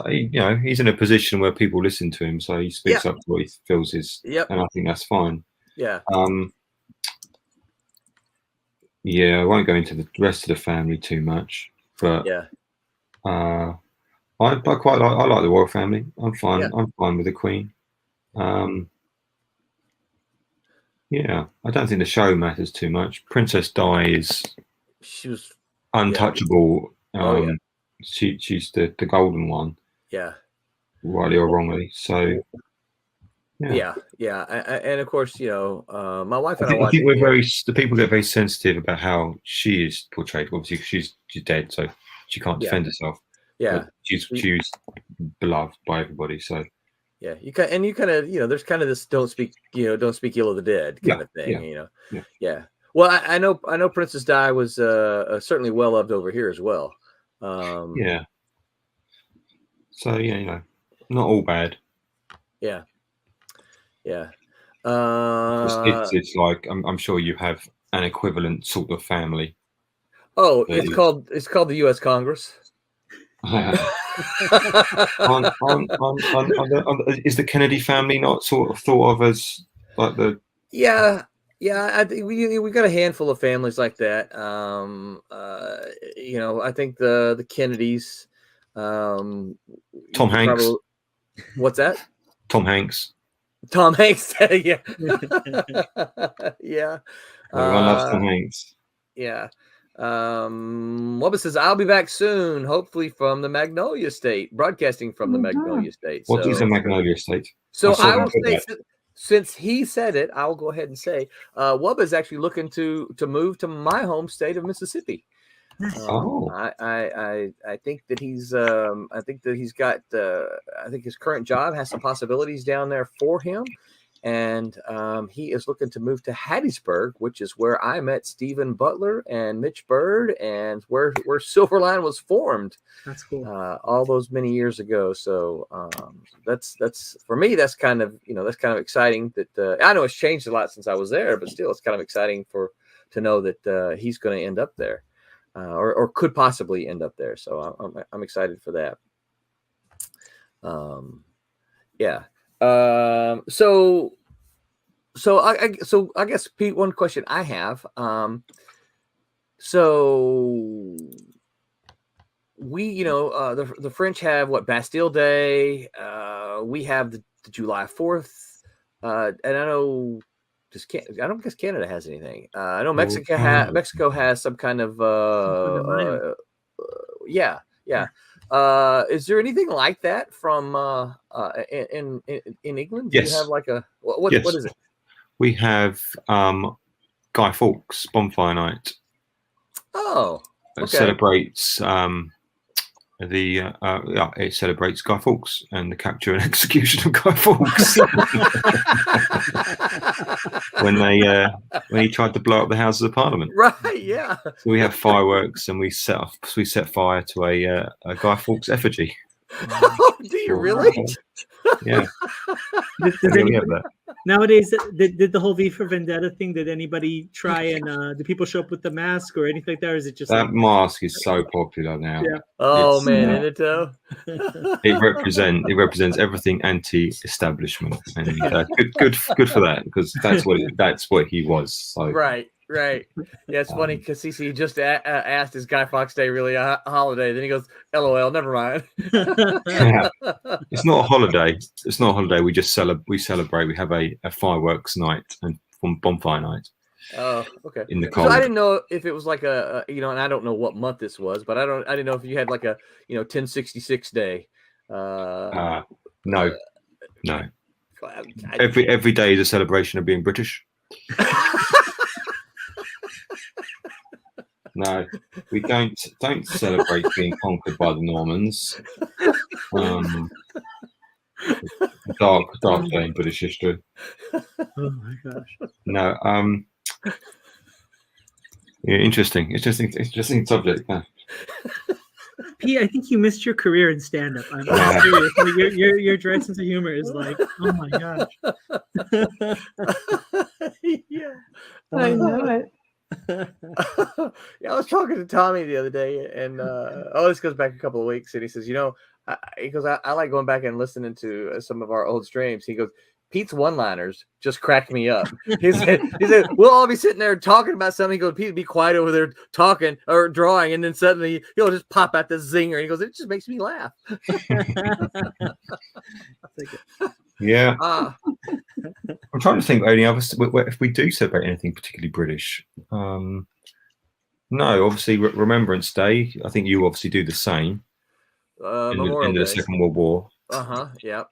he's in a position where people listen to him, so he speaks up to what he feels is, and I think that's fine. Yeah. Yeah, I won't go into the rest of the family too much, but I like the royal family. I'm fine. I'm fine with the Queen. Yeah, I don't think the show matters too much. Princess Di she was untouchable. She's the golden one. Yeah. Rightly or wrongly. So. Yeah. And of course, my wife and I think the people get very sensitive about how she is portrayed. Obviously, she's dead, so she can't defend herself. Yeah, but she's beloved by everybody. So. Yeah, you kind of there's kind of this don't speak ill of the dead kind of thing. Yeah. Well, I know Princess Di was certainly well loved over here as well. Yeah. So not all bad. Yeah. It's like I'm sure you have an equivalent sort of family. Oh, it's called the U.S. Congress. Is the Kennedy family not sort of thought of as like the? Yeah, Yeah, I think we got a handful of families like that. I think the Kennedys. Tom you could Hanks. probably- what's that? Tom Hanks. Tom Hanks. Yeah. Yeah. Everyone loves Tom Hanks. Yeah. Wubba says, I'll be back soon, hopefully from the Magnolia State, broadcasting from the Magnolia State. What is a Magnolia State? So I will say, since he said it, I'll go ahead and say, Wubba is actually looking to move to my home state of Mississippi. I think that he's got I think his current job has some possibilities down there for him, and he is looking to move to Hattiesburg, which is where I met Stephen Butler and Mitch Bird, and where Silverline was formed. That's cool. All those many years ago. So that's for me. That's kind of exciting. That I know it's changed a lot since I was there, but still, it's kind of exciting to know that he's going to end up there. Or could possibly end up there. So I'm excited for that. Yeah. So I guess, Pete, one question I have. So we, the French have what, Bastille Day. We have the July 4th. And I know. I don't guess Canada has anything. I know Mexico has some kind of yeah. Is there anything like that from in England? Yes. Do you have like a what is it? We have Guy Fawkes Bonfire Night. Oh, okay. It celebrates it celebrates Guy Fawkes and the capture and execution of Guy Fawkes when he tried to blow up the Houses of Parliament. Right. Yeah. So we have fireworks and we set fire to a Guy Fawkes effigy. Oh, do you really? Yeah. Nowadays, did the whole V for Vendetta thing? Did anybody try and did people show up with the mask or anything like that? Or is it just that mask is so popular now? Yeah. Oh, isn't it though? It represents everything anti-establishment, and good for that, because that's what he was. So. Right. Yeah, it's funny because CC just asked, "Is Guy Fawkes Day really a holiday?" Then he goes, "LOL, never mind." Yeah. It's not a holiday. It's not a holiday. We just celebrate. We have a fireworks night and bonfire night. Oh, okay. In the cold. So I didn't know if it was like a and I don't know what month this was, but I didn't know if you had like a 1066 day. No. Every day is a celebration of being British. No, we don't celebrate being conquered by the Normans. Dark day in British history. Oh my gosh. No, yeah, interesting subject. Yeah. Pete, I think you missed your career in stand-up. I'm serious. Like, your dry sense of humor is like, oh my gosh. Yeah, I know it. Yeah, I was talking to Tommy the other day, and this goes back a couple of weeks, and he says, I like going back and listening to some of our old streams. He goes, Pete's one-liners just cracked me up. He said we'll all be sitting there talking about something. He goes, Pete, be quiet over there talking or drawing, and then suddenly he'll just pop out this zinger. He goes, it just makes me laugh. Yeah. I'm trying to think of any others if we do celebrate anything particularly British. No, obviously Remembrance Day. I think you obviously do the same. In the Second World War. Yep.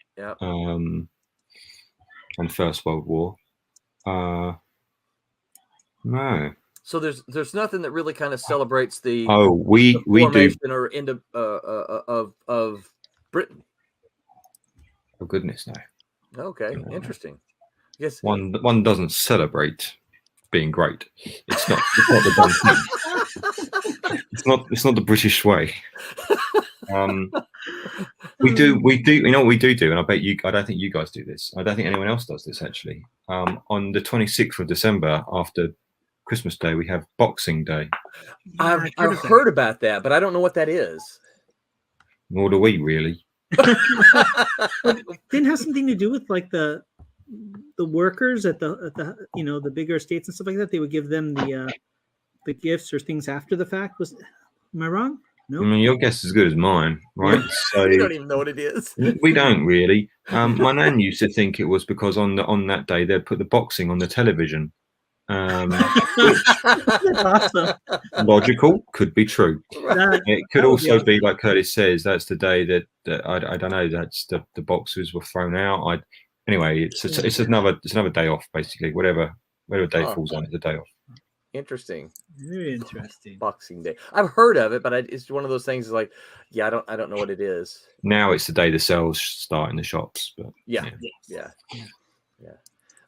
And First World War. No. So there's nothing that really kind of celebrates the we do or end of Britain. Oh goodness, no. Okay, interesting. Yes, one doesn't celebrate being great. It's not the done thing. It's not the British way. We do. You know what we do, and I don't think you guys do this. I don't think anyone else does this actually. On the 26th of December, after Christmas Day, we have Boxing Day. I've heard about that, but I don't know what that is. Nor do we really. Didn't have something to do with like the the workers at the the bigger estates and stuff like that, they would give them the gifts or things after the fact. Am I wrong? No. I mean, your guess is as good as mine, right? So You don't even know what it is. we don't really. My nan used to think it was because on that day they'd put the boxing on the television. Awesome. Logical, could be true. It could also be be like Curtis says. That's the day that I don't know. That's the boxers were thrown out. Anyway, it's another day off basically. Whatever day it falls on, it's a day off. Interesting. Very interesting. Boxing Day. I've heard of it, but it's one of those things like, I don't know what it is. Now it's the day the sales start in the shops. But yeah.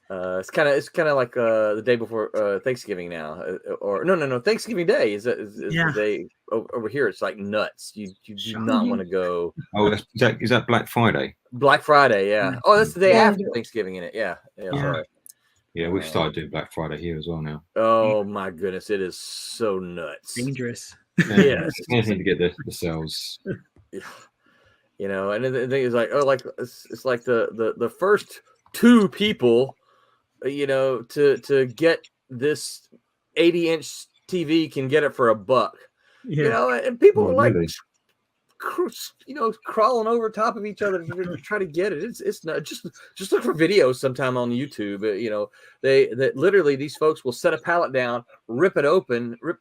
It's kind of like the day before Thanksgiving now, or no. Thanksgiving Day is the day over here. It's like nuts. You do not want to go. Oh, is that Black Friday? Black Friday, yeah. Oh, that's the day after Thanksgiving in it. Yeah. Sorry. Yeah, we've started doing Black Friday here as well now. Oh my goodness, it is so nuts. Dangerous. Yeah, anything to get the sales. And the thing is like, it's like the first two people, to get this 80-inch TV can get it for $1. And people are like, really? Crawling over top of each other to try to get it. It's not just look for videos sometime on YouTube. They literally, these folks will set a pallet down, rip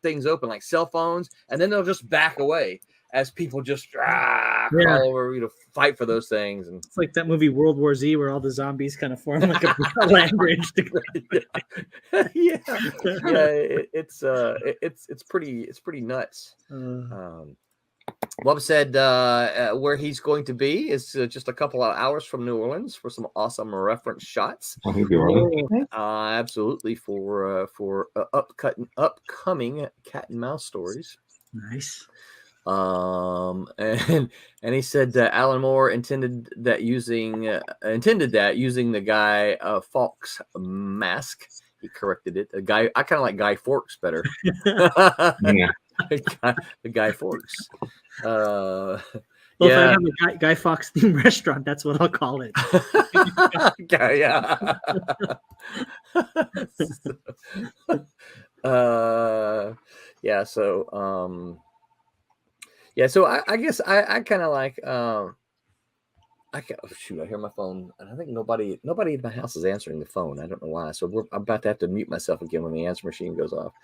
things open like cell phones, and then they'll just back away as people just crawl over, fight for those things. And it's like that movie World War Z where all the zombies kind of form like a land bridge. It's pretty nuts. Bob said where he's going to be is just a couple of hours from New Orleans for some awesome reference shots. Oh, he'll be all right. Absolutely, for upcoming cat and mouse stories. Nice. And he said that Alan Moore intended that using the Guy Fawkes mask. He corrected it. I kind of like Guy Fawkes better. Yeah. the Guy Fawkes. If I have a Guy Fawkes themed restaurant, that's what I'll call it. So I guess I kind of like I hear my phone, and I think nobody in my house is answering the phone. I don't know why. So I'm about to have to mute myself again when the answer machine goes off.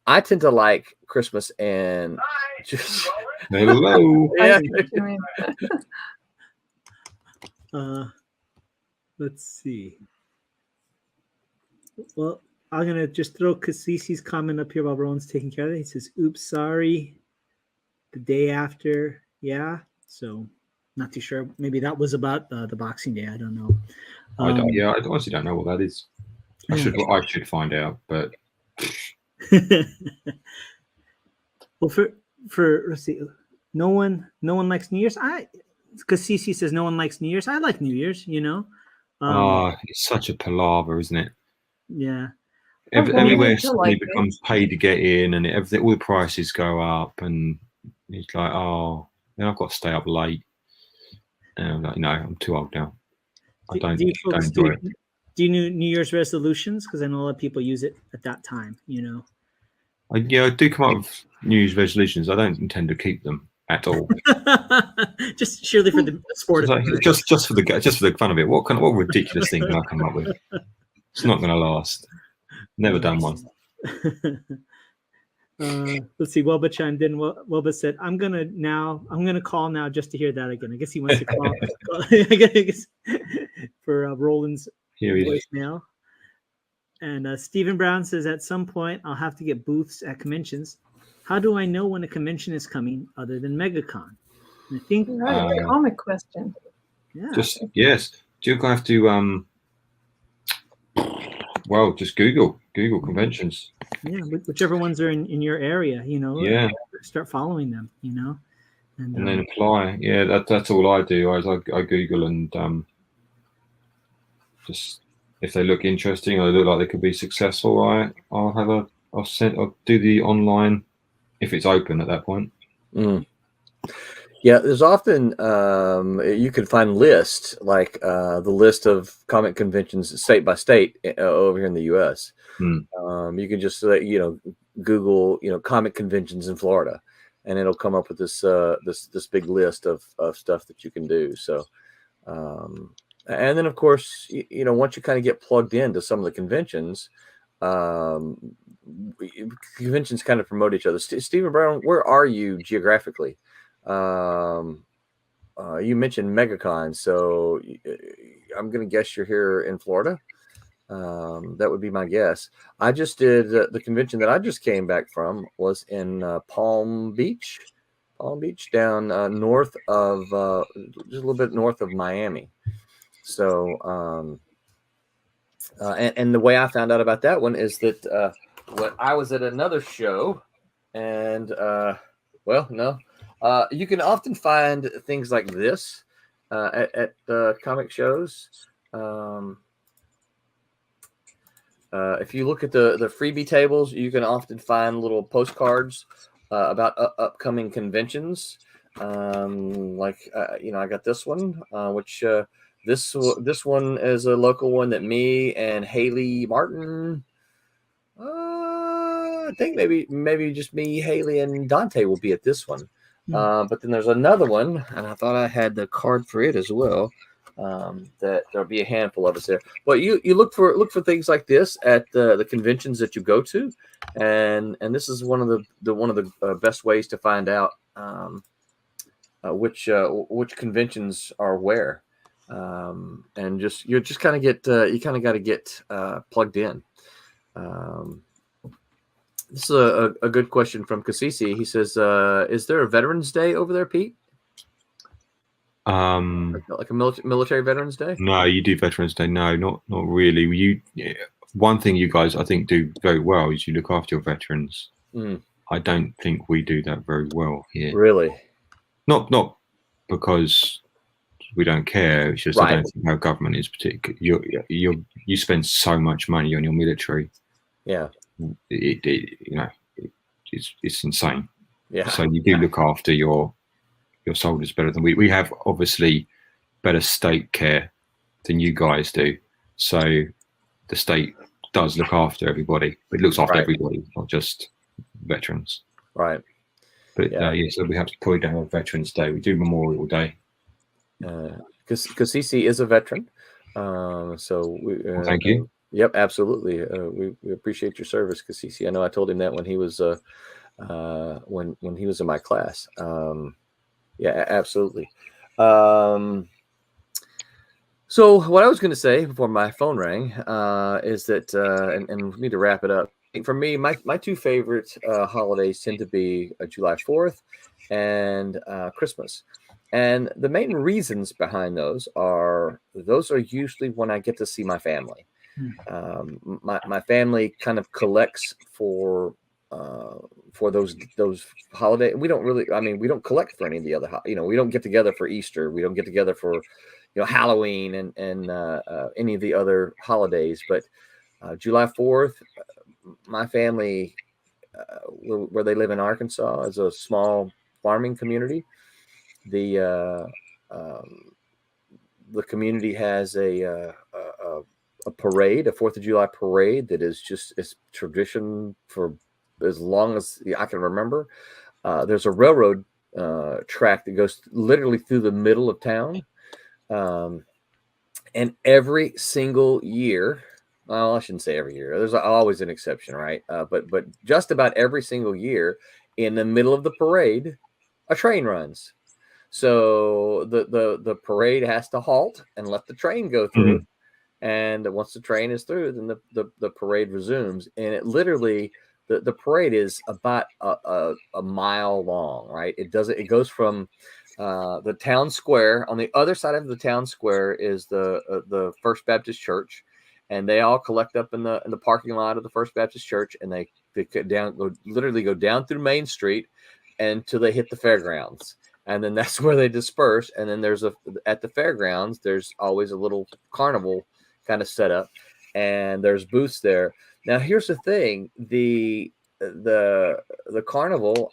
I tend to like Christmas and just hello. Yeah. Let's see. Well, I'm gonna just throw Cassisi's comment up here while Rowan's taking care of it. He says, "Oops, sorry." The day after, so not too sure. Maybe that was about the Boxing Day. I don't know. I honestly don't know what that is. I should find out, but well, for let's see, no one likes New Year's. Because Cece says no one likes New Year's. I like New Year's. it's such a palaver, isn't it? Yeah. Everywhere suddenly becomes paid to get in, and all the prices go up, and it's like, then I've got to stay up late. And I'm like, no, I'm too old now. I don't do it. Do you New Year's resolutions? Because I know a lot of people use it at that time. I do come up with New Year's resolutions. I don't intend to keep them at all. Just surely for the sport. Just for the fun of it. What ridiculous thing can I come up with? It's not going to last. Never done one. Let's see. Welba chimed in. Welba said, "I'm gonna call now just to hear that again." I guess he wants to call. I guess for Roland's voicemail. And Stephen Brown says, "At some point, I'll have to get booths at conventions. How do I know when a convention is coming other than MegaCon?" And I think a comic question. Yeah. Yes. Do you have to just Google conventions. Yeah, whichever ones are in your area, start following them, and then apply. Yeah, that's all I do. I Google and just if they look interesting or they look like they could be successful, I'll do the online if it's open at that point. Mm. Yeah, there's often you can find lists like the list of comic conventions state by state over here in the U.S. You can just Google comic conventions in Florida, and it'll come up with this this big list of stuff that you can do. So, and then of course once you kind of get plugged into some of the conventions, conventions kind of promote each other. Stephen Brown, where are you geographically? You mentioned MegaCon, so I'm going to guess you're here in Florida. That would be my guess. I just did the convention that I just came back from was in Palm Beach, down north of just a little bit north of Miami. So, and the way I found out about that one is that when I was at another show, and you can often find things like this at comic shows. If you look at the freebie tables, you can often find little postcards about upcoming conventions. I got this one, which this one is a local one that me and Haley Martin. I think maybe just me, Haley, and Dante will be at this one. But then there's another one, and I thought I had the card for it as well. That there'll be a handful of us there. But you look for things like this at the conventions that you go to, and this is one of the best ways to find out which conventions are where, and you kind of got to get plugged in. This is a good question from Cassisi. He says, "Is there a Veterans Day over there, Pete? Like a military Veterans Day?" No, you do Veterans Day. No, not really. One thing you guys I think do very well is you look after your veterans. I don't think we do that very well here. Really? Not because we don't care. It's just I don't think our government is particular. You spend so much money on your military. Yeah. It's insane. Yeah. So you do look after your soldiers better than we have. Obviously, better state care than you guys do. So the state does look after everybody. It looks after everybody, not just veterans. Right. But so we have to put down on Veterans Day. We do Memorial Day. Cassisi is a veteran. So thank you. Yep, absolutely. We appreciate your service, Cassisi. I know I told him that when he was when he was in my class. Yeah, absolutely. So what I was going to say before my phone rang is that, and we need to wrap it up. For me, my two favorite holidays tend to be July 4th and Christmas. And the main reasons behind those are usually when I get to see my family. My family kind of collects for those holidays. We don't really, we don't collect for any of the other, we don't get together for Easter. We don't get together for, Halloween and any of the other holidays. But July 4th, my family, where they live in Arkansas, is a small farming community. The community has a parade, a 4th of July parade that is just it's tradition for as long as I can remember. There's a railroad track that goes literally through the middle of town. And every single year, well, I shouldn't say every year. There's always an exception, right? But just about every single year, in the middle of the parade, a train runs. So the parade has to halt and let the train go through. And once the train is through, then the parade resumes. And it literally, the parade is about a mile long, right? It goes from the town square. On the other side of the town square is the First Baptist Church, and they all collect up in the parking lot of the First Baptist Church, and they go down through Main Street until they hit the fairgrounds, and then that's where they disperse. And then at the fairgrounds, there's always a little carnival kind of set up, and there's booths there. Now, here's the thing: the carnival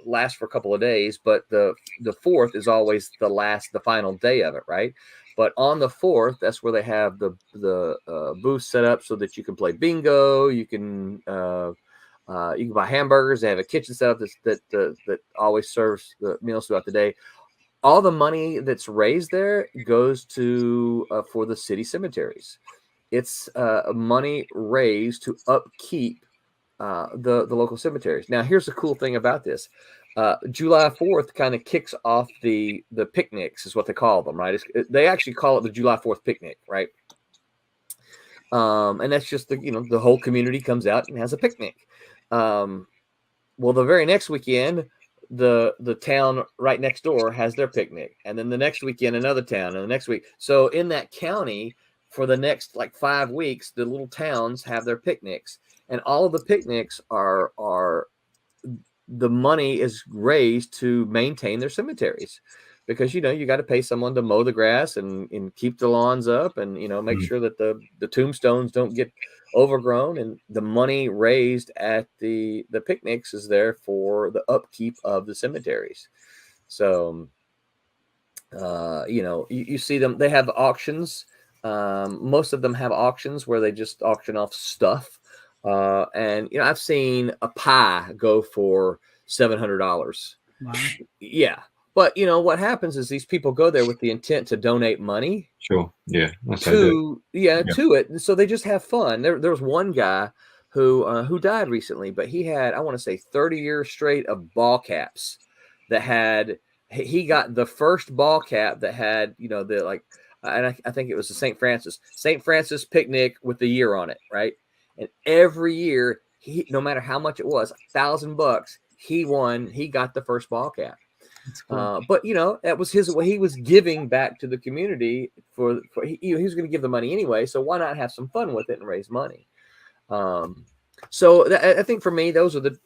last for a couple of days, but the 4th is always the final day of it, right? But on the 4th, that's where they have the booth set up so that you can play bingo. You can buy hamburgers. They have a kitchen set up that always serves the meals throughout the day. All the money that's raised there goes to for the city cemeteries. It's money raised to upkeep the local cemeteries. Now, here's the cool thing about this. July 4th kind of kicks off the picnics, is what they call them, right? They actually call it the July 4th picnic, right? And that's just the whole community comes out and has a picnic. Well, the very next weekend, the town right next door has their picnic, and then the next weekend another town, and the next week. So in that county, for the next like 5 weeks, the little towns have their picnics, and all of the picnics are the money is raised to maintain their cemeteries, because you got to pay someone to mow the grass and keep the lawns up, and make sure that the tombstones don't get overgrown, and the money raised at the picnics is there for the upkeep of the cemeteries. So you see them, they have auctions. Most of them have auctions where they just auction off stuff. And I've seen a pie go for $700. Wow. Yeah. But what happens is these people go there with the intent to donate money. Sure. Yeah. That's To it. And so they just have fun. There was one guy who died recently, but he had, I want to say, 30 years straight of ball caps that had, he got the first ball cap that had, and I think it was the St. Francis picnic with the year on it, right? And every year, no matter how much it was, $1,000, he got the first ball cap. Cool. But that was he was giving back to the community for he was going to give the money anyway, so why not have some fun with it and raise money? So I think for me, those are the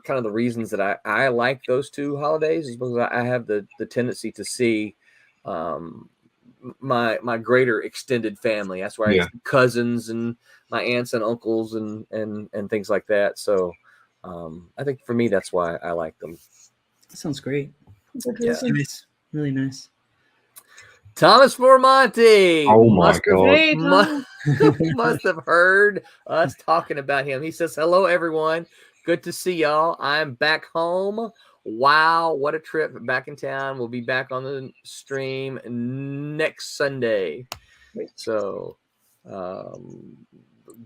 kind of the reasons that I like those two holidays, is because I have the tendency to see my greater extended family. That's why I have cousins and my aunts and uncles and things like that. So I think for me, that's why I like them. That sounds great. Yeah. Nice. Really nice. Thomas Formonte. Oh my God. Must have heard us talking about him. He says, "Hello, everyone. Good to see y'all. I'm back home. Wow, what a trip back in town. We'll be back on the stream next Sunday." So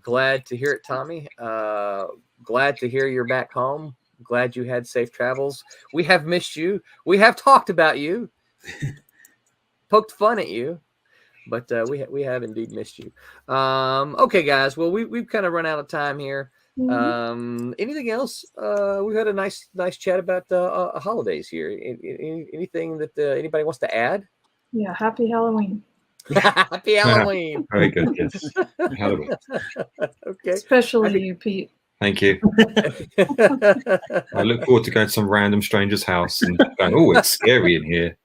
glad to hear it, Tommy. Glad to hear you're back home. Glad you had safe travels. We have missed you. We have talked about you, poked fun at you, but we have indeed missed you. Okay, guys. Well, we've kind of run out of time here. Mm-hmm. Anything else? We've had a nice chat about holidays here. Anything that anybody wants to add? Yeah. Happy Halloween. Happy Halloween. Very good. Yes. Halloween. Okay. Especially you, Pete. Thank you. I look forward to going to some random stranger's house and going, "Oh, it's scary in here,"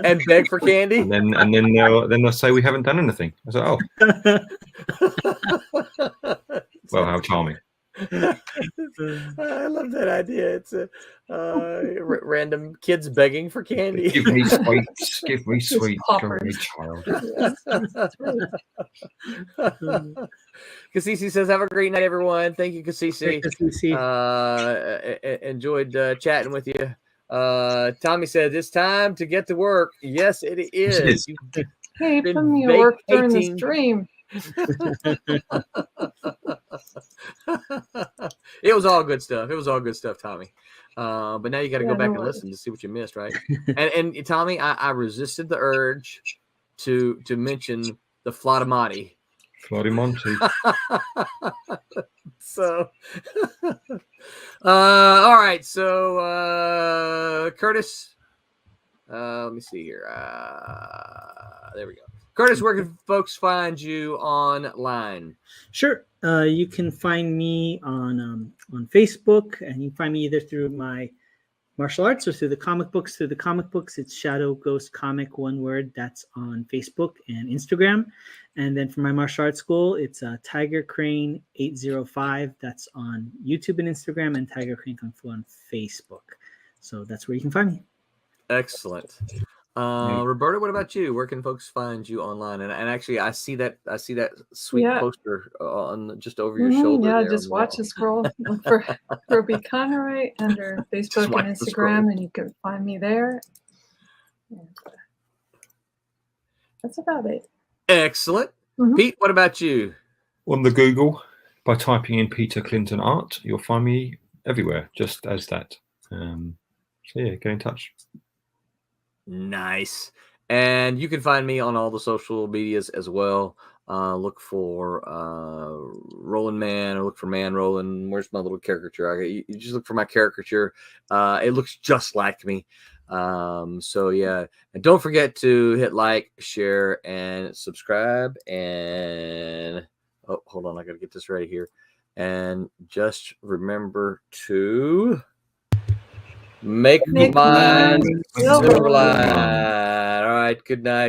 and beg for candy. And then they'll say we haven't done anything. I say, "Oh, well, how charming." I love that idea. It's random kids begging for candy. Give me sweets. Give me sweets. Give me child. Kasisi says, "Have a great night, everyone." Thank you, Kasisi. Enjoyed chatting with you. Tommy said, "It's time to get to work." Yes, it is. Hey, put me to work during the stream. It was all good stuff, Tommy. But now you got to go back and listen to see what you missed, right? and Tommy, I resisted the urge to mention the Flottamati. So all right, so Curtis, let me see here. There we go. Curtis, where can folks find you online? Sure. You can find me on Facebook, and you can find me either through my martial arts or through the comic books. Through the comic books, it's Shadow Ghost Comic, one word. That's on Facebook and Instagram. And then for my martial arts school, it's Tiger Crane 805. That's on YouTube and Instagram, and Tiger Crane Kung Fu on Facebook. So that's where you can find me. Excellent. Roberta, what about you? Where can folks find you online? And actually, I see that sweet Yeah. poster on just over your shoulder. Yeah, there just on the watch wall. the scroll. Look for Roby Conroy under Facebook watch and the scroll. Instagram, and you can find me there. And, that's about it. Excellent. Mhm. Pete, what about you? On the Google, by typing in Peter Clinton Art, you'll find me everywhere, just as that. So yeah, get in touch. Nice. And you can find me on all the social medias as well. Look for Roland Man, or look for Man Roland. Where's my little caricature? You just look for my caricature. It looks just like me. So yeah, and don't forget to hit like, share, and subscribe. And oh, hold on, I gotta get this right here. And just remember to make Make mine mine Silverline. Silverline. All right, good night.